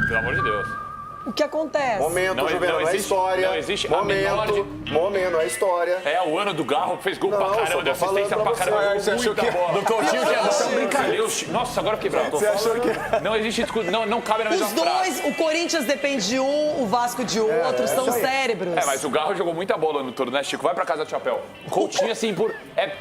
Pelo amor de Deus. O que acontece? Momento, Juvenal, não é história. Não existe momento, momento, é história. É o ano do Garro, fez gol Não, pra só caramba, tô deu assistência falando pra pra caramba. você achou Muita que- bola. Do Coutinho que é Nossa, brincadeira. Nossa, agora eu fiquei bravo. Você achou que... Não existe discussão, não cabe na mesma Os frase. dois, o Corinthians depende de um, o Vasco de outro, são cérebros. Mas o Garro jogou muita bola no todo, né, Chico? Vai pra casa do chapéu. Coutinho, assim, por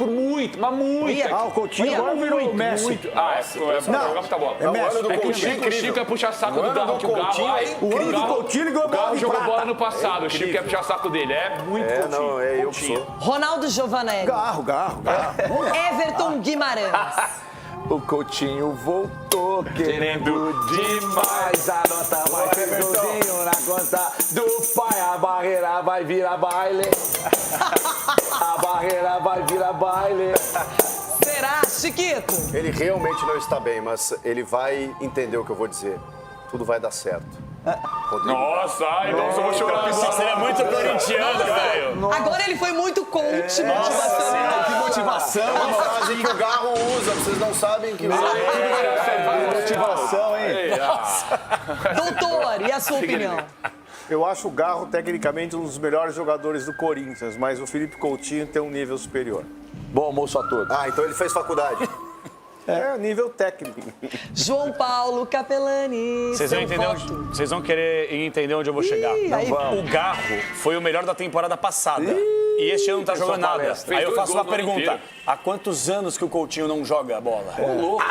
muito, mas muito. O Coutinho agora virou o Messi. Muito. Jogar muita bola. É Messi. O ano do É que o Coutinho é Chico, incrível. é puxar saco O do ano Garro, do que o Garro... Coutinho é O ano do Coutinho ele ganhou O Garro bola de jogou bola prata. no passado, o Chico quer puxar saco dele. É muito Coutinho. Não, é eu que Coutinho. sou. Ronaldo Giovanelli. Garro. Everton Guimarães. O Coutinho voltou querendo demais. Anota mais golzinho na conta do pai. A barreira vai virar baile. A barreira vai virar baile. Será, Chiquito? Ele realmente não está bem, mas ele vai entender o que eu vou dizer. Tudo vai dar certo. Rodrigo. Nossa, nossa, eu vou chorar. Você é muito corintiano, velho. Agora ele foi muito coach motivacional. Que motivação, uma frase que o Garro usa, vocês não sabem que usa. Motivação, hein? Doutor, e a sua opinião? Eu acho o Garro, tecnicamente, um dos melhores jogadores do Corinthians, mas o Felipe Coutinho tem um nível superior. Bom almoço a todos. Então ele fez faculdade. É, nível técnico. João Paulo Capelani. Vocês vão querer entender onde eu vou chegar. Aí, O Garro foi o melhor da temporada passada. E este ano não tá jogando nada. palestra. Aí eu Fez faço dois uma gols no ano pergunta. inteiro. Há quantos anos que o Coutinho não joga a bola? Louco.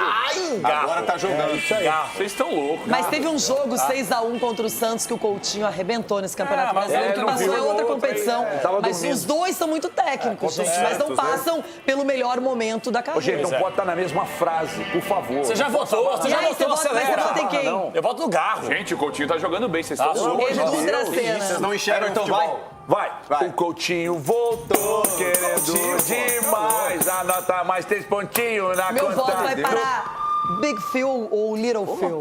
Garro. Agora tá jogando. Isso aí. Garro. Vocês estão loucos. Mas teve um jogo 6x1 contra o Santos que o Coutinho arrebentou nesse Campeonato mas Brasileiro, que não passou viu em o outra outro competição. Tava Mas dormindo. os dois são muito técnicos, gente. Mas não passam pelo melhor momento da Ô, carreira. gente, não pode estar na mesma frase, por favor. Você já votou, você E já aí, você votou, vota, mas você acelera. vota em quem? Eu voto no Garro. Gente, o Coutinho tá jogando bem, vocês estão loucos. Edu Dracena. Vocês não enxergam Everton, futebol. Vai. O Coutinho voltou querendo demais. Anota mais 3 pontinhos na Meu conta. voto vai para Big Phil ou Little Phil.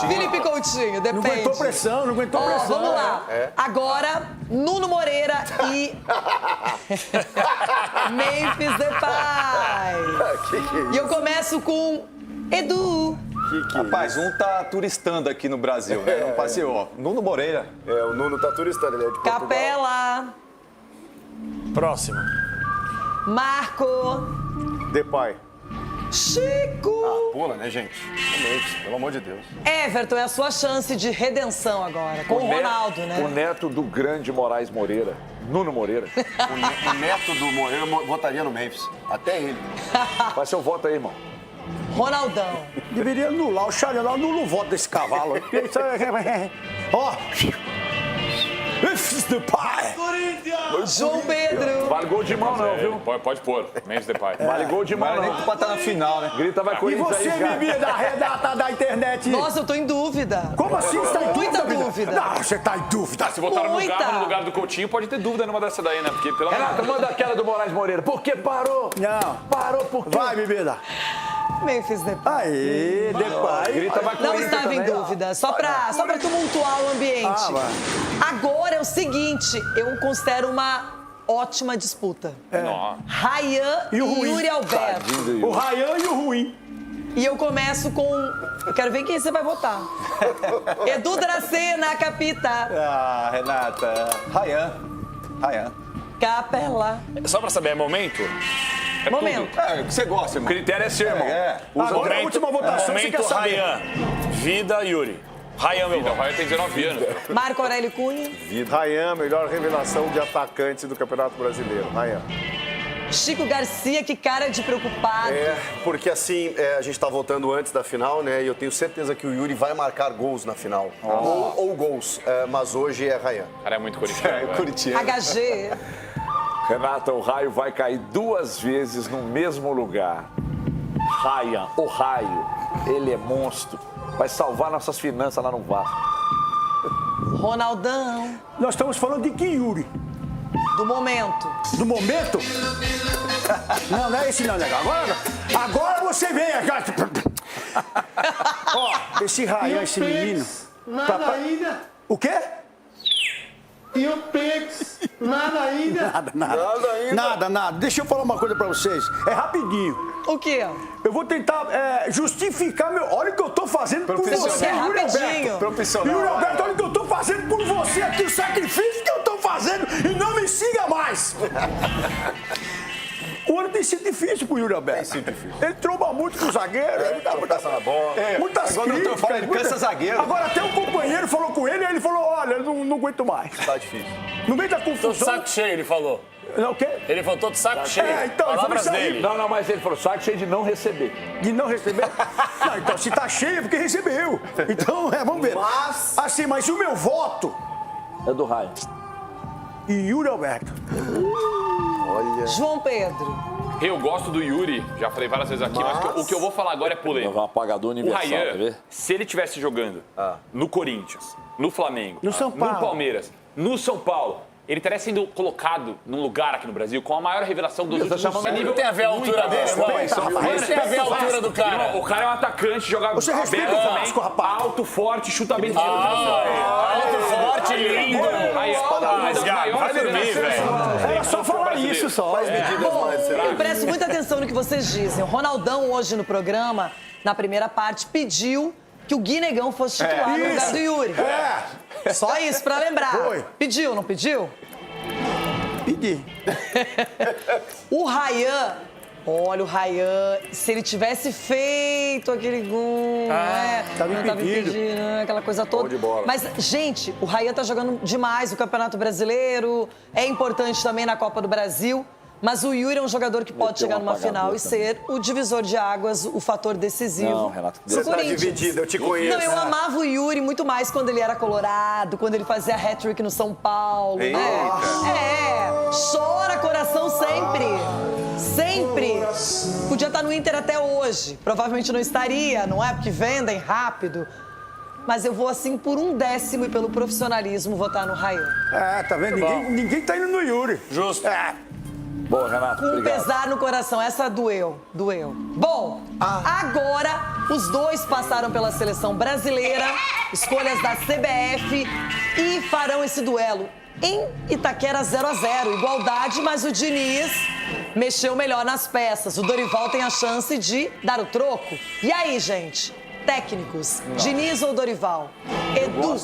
Felipe Coutinho, depende. Não aguentou pressão, não aguentou Ó, pressão. vamos lá. Agora, Nuno Moreira e Memphis Depay. E eu começo com Edu. Rapaz, um tá turistando aqui no Brasil, né? Não passeou. Nuno Moreira. O Nuno tá turistando, ele é de Portugal. Capela. Próximo. Marco. Depay. Chico. Pula, né, gente? Realmente, pelo amor de Deus. Everton, é a sua chance de redenção agora, com o Ronaldo, O né? neto do grande Moraes Moreira, Nuno Moreira. O neto do Moreira votaria no Memphis. Até ele. Faz seu voto aí, irmão. Ronaldão. Deveria anular o Xarope, anula o voto desse cavalo. Ó. Memphis Depay. João Pedro. Vale gol de mão não, viu? Pode pôr. Memphis Depay. Vale gol de mão Mas nem não. pra estar na final, né? Grita, vai E Corinthians você, aí, cara. bebida da redata da internet? Nossa, eu tô em dúvida. Como assim você tá em Muita dúvida? dúvida. Não, você tá em dúvida. Se botaram no Muita. Garro no lugar do Coutinho, pode ter dúvida numa dessa daí, né? Porque pela Renata, manda aquela do Moraes Moreira. Por que parou? Não. Parou por quê? Vai, bebida. Memphis Depay. Aê, Depay. Grita, vai Não Corinthians estava em também, ó. dúvida, só pra tumultuar o ambiente. vai. Agora é o seguinte, eu considero uma ótima disputa. Ryan e o Ruim. Yuri Alberto. O Ryan e o Ruim. E eu começo com... Eu quero ver quem você vai votar. Edu Dracena, Capita. Ah, Renata. Rayan. Capela. Só pra saber, é momento? Momento. É, o que você gosta, irmão. O critério é seu, irmão. Agora a última votação, você quer saber. Rayan, Vida, Yuri. Rayan, meu Vida, o Rayan tem 19 anos. Marco Aurélio Cunha. Rayan, melhor revelação de atacante do Campeonato Brasileiro. Rayan. Chico Garcia, que cara de preocupado. Porque assim, a gente tá voltando antes da final, né? E eu tenho certeza que o Yuri vai marcar gols na final. Ou gols. Mas hoje é Rayan. O cara é muito corintiano. HG. Renata, o raio vai cair 2 vezes no mesmo lugar. Rayan, o raio, ele é monstro. Vai salvar nossas finanças lá no Vasco. Ronaldão. Nós estamos falando de que Yuri? Do momento. Do momento? Não, não é esse não, legal. Agora você vem. Ó, esse Rayan, esse menino. Nada ainda. O quê? E o Pix? Nada ainda. Nada. Deixa eu falar uma coisa pra vocês. É rapidinho. O quê? Eu vou tentar justificar meu... Olha o que eu tô fazendo por você, Yuri Alberto. Profissional. Yuri Alberto, olha o que eu tô fazendo por você aqui, o sacrifício que eu tô fazendo e não me siga mais. O ano tem sido difícil pro Yuri Alberto. Tem sido difícil. Ele tromba muito com o zagueiro. Ele dá na bola. Muitas Agora críticas. ele cansa zagueiro. Agora até um companheiro falou com ele e ele falou, olha, não aguento mais. Tá difícil. No meio da Tô de confusão... saco cheio, ele falou. Não, o quê? Ele falou, tô de saco cheio. Então, Palavras ele falou isso aí. dele. Não, mas ele falou, saco cheio de não receber. De não receber? Não, então se tá cheio é porque recebeu. Então, vamos ver. Mas o meu voto É do raio. e Yuri Alberto. João Pedro. Eu gosto do Yuri, já falei várias vezes aqui, mas o que eu vou falar agora é polêmico. Um apagador O universal, quer Rayan, ver? se ele estivesse jogando no Corinthians, no Flamengo, No São Paulo. no Palmeiras, no São Paulo, ele estaria sendo colocado num lugar aqui no Brasil com a maior revelação dos últimos anos. Não tem a ver a altura dele, irmão. Não tem a ver a altura do cara. O cara é um atacante, joga Você aberto respeita o também, Vasco, rapaz. alto, forte, chuta bem. Alto, forte, lindo. Vai dormir, velho. Era só falar isso, só. Eu presto muita atenção no que vocês dizem. O Ronaldão, hoje no programa, na primeira parte, pediu que o Gui Negão fosse titular no lugar do Yuri. Só isso pra lembrar. Foi. Pediu, não pediu? Pedi. O Rayan, olha o Rayan, se ele tivesse feito aquele gol, tava impedido. né, aquela coisa toda. Bom de bola. Mas, gente, o Rayan tá jogando demais no Campeonato Brasileiro, é importante também na Copa do Brasil. Mas o Yuri é um jogador que pode chegar numa final e ser o divisor de águas, o fator decisivo. Não, Renato, pro Você tá Corinthians. dividido, eu te conheço. Não, eu amava o Yuri muito mais quando ele era colorado, quando ele fazia hat-trick no São Paulo, né? Chora coração sempre. Sempre. Podia estar no Inter até hoje. Provavelmente não estaria, não é? Porque vendem rápido. Mas eu vou, assim, por 1/10 e pelo profissionalismo, votar no Rayan. Tá vendo? Ninguém tá indo no Yuri. Justo. Boa, Renato, Com obrigado. pesar no coração, essa doeu. Bom, agora os dois passaram pela seleção brasileira, escolhas da CBF e farão esse duelo em Itaquera 0-0, igualdade, mas o Diniz mexeu melhor nas peças. O Dorival tem a chance de dar o troco. E aí, gente? Técnicos, Diniz ou Dorival? Edu.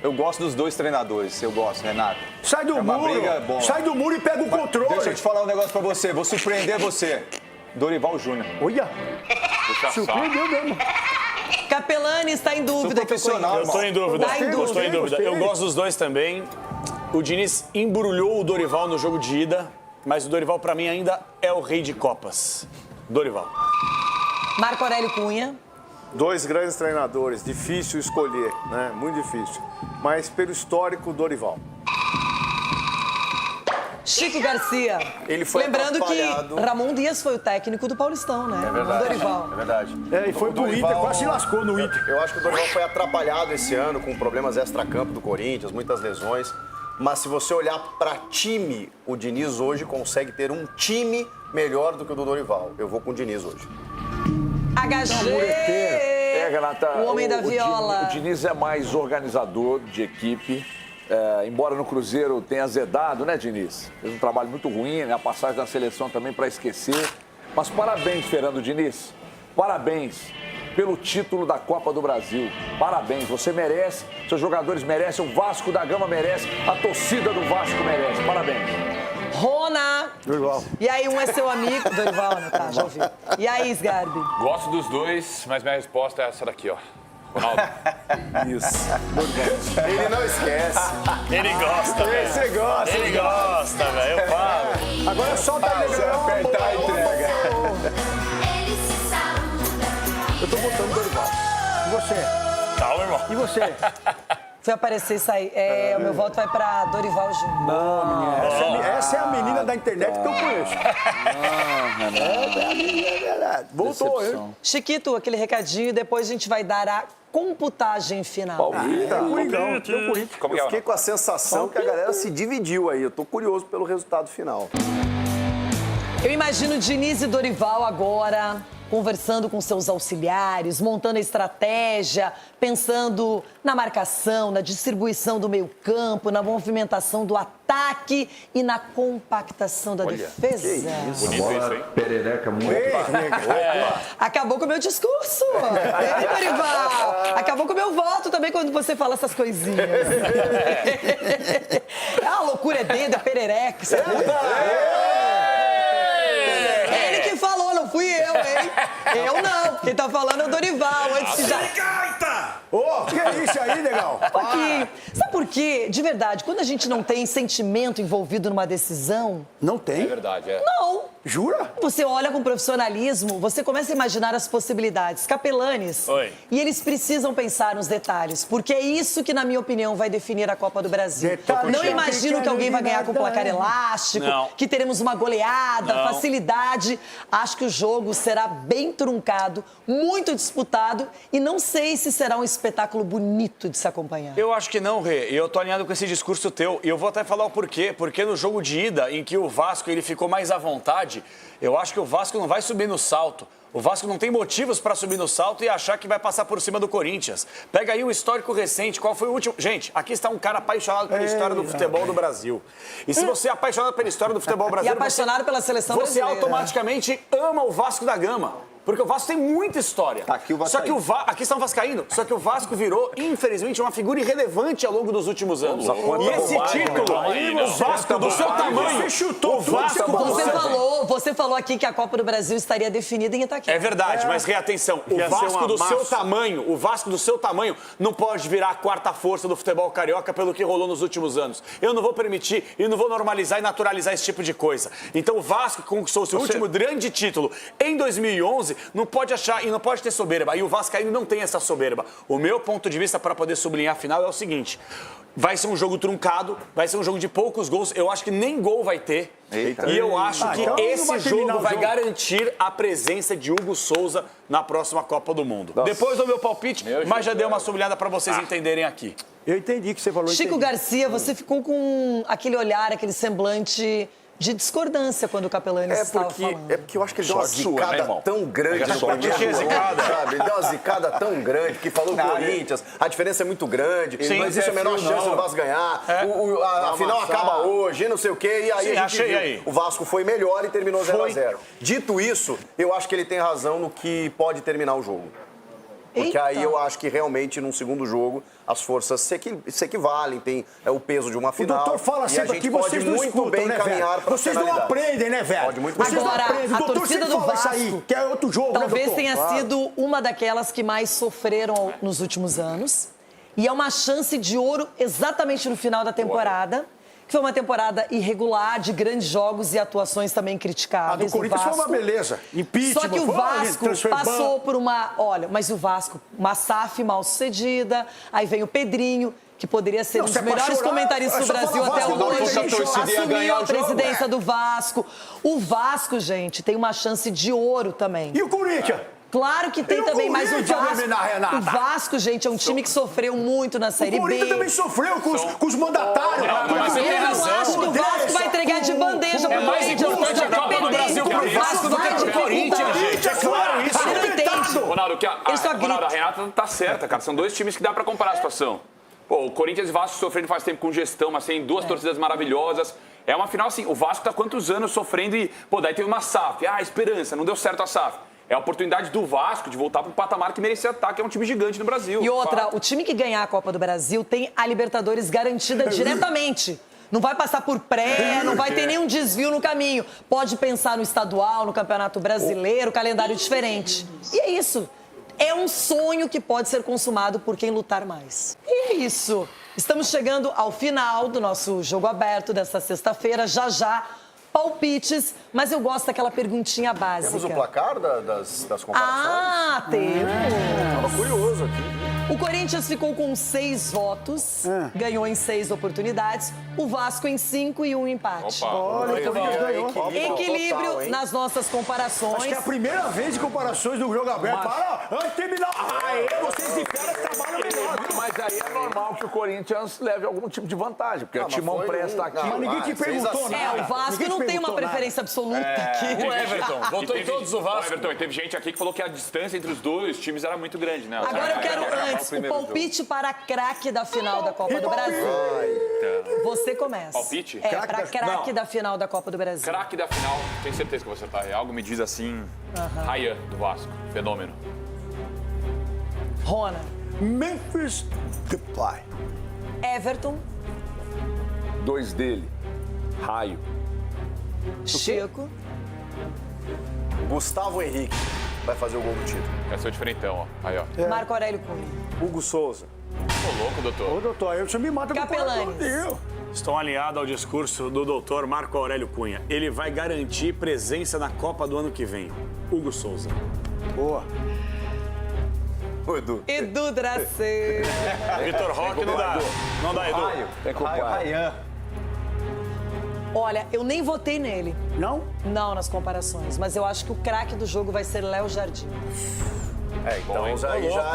Eu gosto dos dois treinadores, eu gosto, Renato. Sai do uma muro. briga boa. Sai do muro e pega o controle. Deixa eu te falar um negócio pra você, vou surpreender você. Dorival Júnior. Olha, surpreendeu mesmo. Capelani está em dúvida. Sou profissional, Eu tô em dúvida. Tá em Eu estou em dúvida. dúvida. Eu gosto dos dois também. O Diniz embrulhou o Dorival no jogo de ida, mas o Dorival, pra mim, ainda é o rei de Copas. Dorival. Marco Aurélio Cunha. Dois grandes treinadores, difícil escolher, né? Muito difícil. Mas pelo histórico, Dorival. Chico Garcia. Ele foi Lembrando atrapalhado. que Ramon Dias foi o técnico do Paulistão, né? É verdade. O Dorival. É verdade. E foi pro Inter, quase se lascou no Inter. Eu acho que o Dorival foi atrapalhado esse ano com problemas extra-campo do Corinthians, muitas lesões. Mas se você olhar para time, o Diniz hoje consegue ter um time melhor do que o do Dorival. Eu vou com o Diniz hoje. HG. Renata, O homem da viola. O Diniz é mais organizador de equipe. Embora no Cruzeiro tenha azedado, né, Diniz? Fez um trabalho muito ruim, né? A passagem da seleção também para esquecer. Mas parabéns, Fernando Diniz. Parabéns pelo título da Copa do Brasil. Parabéns, você merece, seus jogadores merecem, o Vasco da Gama merece, a torcida do Vasco merece. Parabéns. Rona. Dorival. E aí, um é seu amigo. Dorival, né? Tá, já ouvi. E aí, Sgarbi? Gosto dos dois, mas minha resposta é essa daqui, ó. Ronaldo. Isso. Ele não esquece. Ele gosta, velho. Você gosta. Ele gosta, velho. Eu falo. Agora solta a Você apertar a entrega. Eu tô botando Dorival. E você? Calma, irmão. E você? Foi aparecer e sair. O meu voto vai pra Dorival Júnior. Não, menina. Essa é a menina da internet que eu conheço. É a menina, é verdade. Voltou, hein? Chiquito, aquele recadinho e depois a gente vai dar a computagem final. Eu fiquei com a sensação que a galera se dividiu aí. Eu tô curioso pelo resultado final. Eu imagino Diniz e Dorival agora conversando com seus auxiliares, montando a estratégia, pensando na marcação, na distribuição do meio-campo, na movimentação do ataque e na compactação da defesa. Que isso. Bonito isso, hein? Perereca muito. Acabou com o meu discurso. Ei, Dorival. Acabou com o meu voto também quando você fala essas coisinhas. A loucura é dedo, é perereca. É ele que falou, não fui eu, hein? Eu não. Quem tá falando é o Dorival. Antes que já... Ô, que é isso aí, legal? Aqui. Sabe por quê? De verdade, quando a gente não tem sentimento envolvido numa decisão... Não tem? É verdade, é. Não. Jura? Você olha com profissionalismo, você começa a imaginar as possibilidades. Capelanes. Oi. E eles precisam pensar nos detalhes, porque é isso que, na minha opinião, vai definir a Copa do Brasil. Detalhe. Não imagino que alguém vai ganhar com placar elástico, Não. que teremos uma goleada, Não. facilidade. Acho que o jogo será bem truncado, muito disputado e não sei se será um espetáculo bonito de se acompanhar. Eu acho que não, Rê. E eu tô alinhado com esse discurso teu. E eu vou até falar o porquê. Porque no jogo de ida, em que o Vasco ele ficou mais à vontade, eu acho que o Vasco não vai subir no salto. O Vasco não tem motivos para subir no salto e achar que vai passar por cima do Corinthians. Pega aí o histórico recente, qual foi o último... Gente, aqui está um cara apaixonado pela história do futebol do Brasil. E se você é apaixonado pela história do futebol brasileiro... E apaixonado pela seleção você brasileira. automaticamente ama o Vasco da Gama. Porque o Vasco tem muita história. Tá aqui o Só que aqui está um vascaíno. Só que o Vasco virou, infelizmente, uma figura irrelevante ao longo dos últimos anos. E esse título, o Vasco do seu tamanho, o Vasco Você falou aqui que a Copa do Brasil estaria definida em Itaquera. É verdade, mas reatenção, o Vasco do seu tamanho, não pode virar a quarta força do futebol carioca pelo que rolou nos últimos anos. Eu não vou permitir e não vou normalizar e naturalizar esse tipo de coisa. Então o Vasco conquistou seu último grande título em 2011, não pode achar e não pode ter soberba. E o vascaíno não tem essa soberba. O meu ponto de vista para poder sublinhar a final é o seguinte: vai ser um jogo truncado, vai ser um jogo de poucos gols. Eu acho que nem gol vai ter. Eita. E eu acho que então esse jogo vai garantir a presença de Hugo Souza na próxima Copa do Mundo. Nossa. Depois do meu palpite, mas já dei uma sublinhada para vocês entenderem aqui. Eu entendi o que você falou. Chico Garcia, você ficou com aquele olhar, aquele semblante de discordância quando o Capelani estava falando. É porque eu acho que ele deu uma zicada tão grande no Corinthians, sabe? Ele deu uma zicada tão grande que falou do Corinthians, a diferença é muito grande, não existe a menor chance do Vasco ganhar, a final acaba hoje, não sei o quê, e aí a gente viu. O Vasco foi melhor e terminou 0-0. Dito isso, eu acho que ele tem razão no que pode terminar o jogo. Porque aí eu acho que realmente, num segundo jogo, as forças se equivalem, tem o peso de uma final. O doutor fala sempre que vocês não escutam, né, velho? Vocês não aprendem, né, velho? Vocês não aprendem. A torcida do Vasco, que é outro jogo, talvez tenha sido uma daquelas que mais sofreram nos últimos anos. E é uma chance de ouro exatamente no final da temporada. Que foi uma temporada irregular, de grandes jogos e atuações também criticáveis. A do Corinthians foi uma beleza. Só que o Vasco passou por uma... Olha, mas o Vasco, uma SAF mal sucedida, aí vem o Pedrinho, que poderia ser um dos melhores comentaristas do Brasil até hoje, assumiu a presidência do Vasco. O Vasco, gente, tem uma chance de ouro também. E o Corinthians? Claro que tem também, mas o Vasco, gente, é um time que sofreu muito na Série B. O Corinthians também sofreu com os mandatários. Eu não acho que o Vasco vai entregar de bandeja pro Corinthians. É mais importante a Copa do Brasil pro Vasco do que pro Corinthians, gente. É claro isso. Ele não entende. Ronaldo, a Renata tá certa, cara. São dois times que dá pra comparar a situação. Pô, o Corinthians e o Vasco sofrendo faz tempo com gestão, mas tem duas torcidas maravilhosas. É uma final assim, o Vasco tá quantos anos sofrendo e, pô, daí teve uma SAF. Esperança, não deu certo a SAF. É a oportunidade do Vasco de voltar para o patamar que merecia estar, que é um time gigante no Brasil. E outra, o time que ganhar a Copa do Brasil tem a Libertadores garantida diretamente. Não vai passar por pré, não vai ter nenhum desvio no caminho. Pode pensar no estadual, no Campeonato Brasileiro, calendário diferente. E é isso. É um sonho que pode ser consumado por quem lutar mais. E é isso. Estamos chegando ao final do nosso jogo aberto desta sexta-feira. Já, palpites, mas eu gosto daquela perguntinha básica. Temos o placar das comparações? Ah, temos. Estava curioso aqui. O Corinthians ficou com 6 votos, ganhou em 6 oportunidades. O Vasco em 5 e 1 empate. Opa, olha, o Corinthians ganhou. Equilíbrio total, nas nossas comparações. Acho que é a primeira vez de comparações do jogo aberto. Para, antes de terminar. Vocês de férias trabalham melhor. Mas aí é normal que o Corinthians leve algum tipo de vantagem, porque o Timão presta aqui. Mas ninguém te perguntou nada. O Vasco não tem uma preferência absoluta aqui. O Everton, votou em todos o Vasco. Everton, teve gente aqui que falou que a distância entre os dois times era muito grande, né? Agora eu quero antes o palpite para craque da final da Copa do Brasil. Você começa. Palpite? Para craque da final da Copa do Brasil. Craque da final, tenho certeza que você tá. Algo me diz assim, Ryan, do Vasco, fenômeno. Rona. Memphis Depay. Everton. 2 dele. Raio. Chico. Gustavo Henrique vai fazer o gol do título. Vai ser o diferentão, ó. Aí, ó. Marco Aurélio Cunha. Hugo Souza. Ô, louco, doutor. Ô, doutor, aí você me mata com o Capelanes. coração. Estou alinhado ao discurso do doutor Marco Aurélio Cunha. Ele vai garantir presença na Copa do ano que vem. Hugo Souza. Boa. Ô, Edu. Edu Dracê. Vitor Roque não dá. Não dá, Edu. Tem que Raio. Olha, eu nem votei nele. Não? Não nas comparações, mas eu acho que o craque do jogo vai ser Léo Jardim. Então aí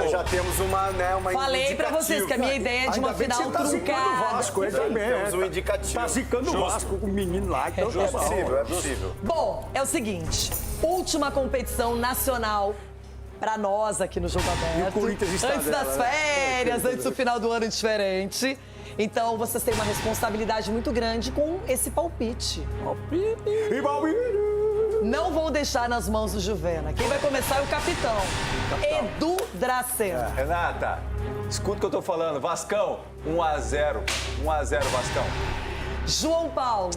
já temos uma Falei pra vocês que a minha ideia é de uma final truncada. O Vasco, ele também. Temos um indicativo. Tá zicando o Vasco com o menino lá. Então É possível, é possível. Bom, é o seguinte, última competição nacional pra nós aqui no Jogo Aberto. E o Corinthians está antes das dela, né? férias, antes do final do ano diferente. Então, vocês têm uma responsabilidade muito grande com esse palpite. Não vou deixar nas mãos do Juvena. Quem vai começar é o capitão. Edu Dracê. Renata, escuta o que eu tô falando. Vascão, 1-0. 1-0, Vascão. João Paulo.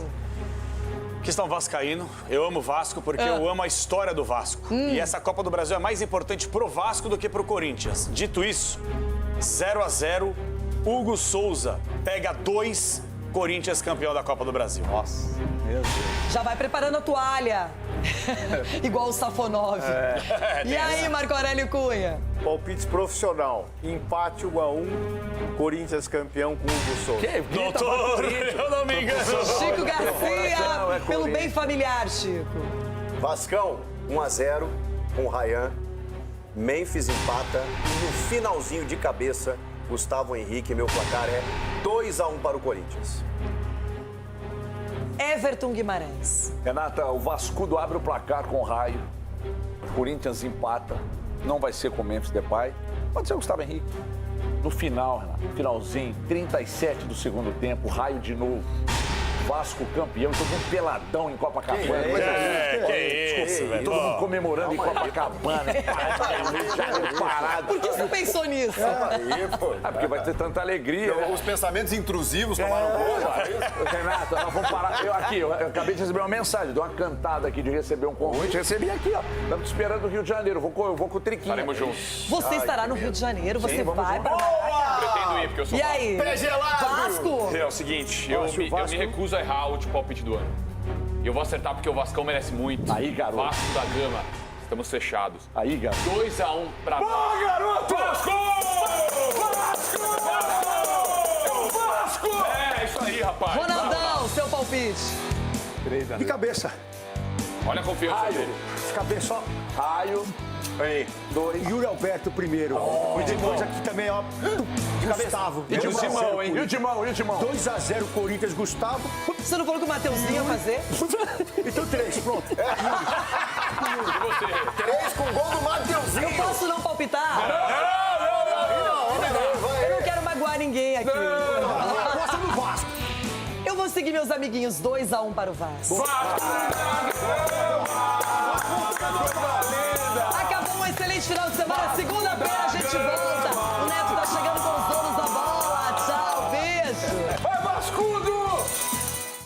Questão vascaíno. Eu amo o Vasco porque eu amo a história do Vasco. E essa Copa do Brasil é mais importante pro Vasco do que pro Corinthians. Dito isso, 0-0, Hugo Souza pega 2, Corinthians campeão da Copa do Brasil. Nossa, meu Deus. Já vai preparando a toalha. Igual o Safonov. E aí, Marco Aurélio Cunha? Palpites profissional. Empate 1-1. Corinthians campeão com Hugo Souza. Doutor, eu não me engano. Chico Garcia, pelo bem familiar, Chico. Vascão, 1-0 com o Ryan. Memphis empata. E no finalzinho de cabeça, Gustavo Henrique. Meu placar é 2-1 para o Corinthians. Everton Guimarães. Renata, o Vascudo abre o placar com o Raio. O Corinthians empata. Não vai ser com o Memphis Depay. Pode ser o Gustavo Henrique. No final, Renato, finalzinho, 37 do segundo tempo, Raio de novo. Vasco campeão, todo mundo peladão em Copacabana. Que isso, velho. Todo mundo comemorando em Copacabana. Parado. Por que você pensou nisso? Porque vai ter tanta alegria. Né? Os pensamentos intrusivos tomaram conta. Renato, nós vamos parar. Eu acabei de receber uma mensagem, deu uma cantada aqui de receber um convite. Recebi aqui, ó. Estamos esperando no Rio de Janeiro. Eu vou com o Triquinho. Estaremos juntos. Você estará no Rio de Janeiro, você vai pra lá. Pretendo ir, porque eu sou E aí? Pé gelado! Vasco? É o seguinte, eu me recuso a errar o último palpite do ano. E eu vou acertar porque o Vascão merece muito. Aí, garoto. Vasco da Gama, estamos fechados. Aí, garoto. 2-1 pra Boa, garoto! Vasco! Vasco! Vasco! É, isso aí, rapaz. Ronaldão, seu palpite. De cabeça. Olha a confiança dele. De cabeça, ó. Raio. Aí, 2. Yuri Alberto primeiro. E depois aqui também, ó. Gustavo. E o Timão, hein? E o Timão? 2-0 Corinthians, Gustavo. Você não falou que o Mateuzinho ia fazer? Então 3, pronto. E você? 3 com gol do Mateuzinho. Eu posso não palpitar? Eu não quero magoar ninguém aqui. Aposta no Vasco. Eu vou seguir meus amiguinhos, 2-1 para o Vasco. Acabou um excelente final de semana. Segunda-feira a gente volta. O Neto tá chegando com os donos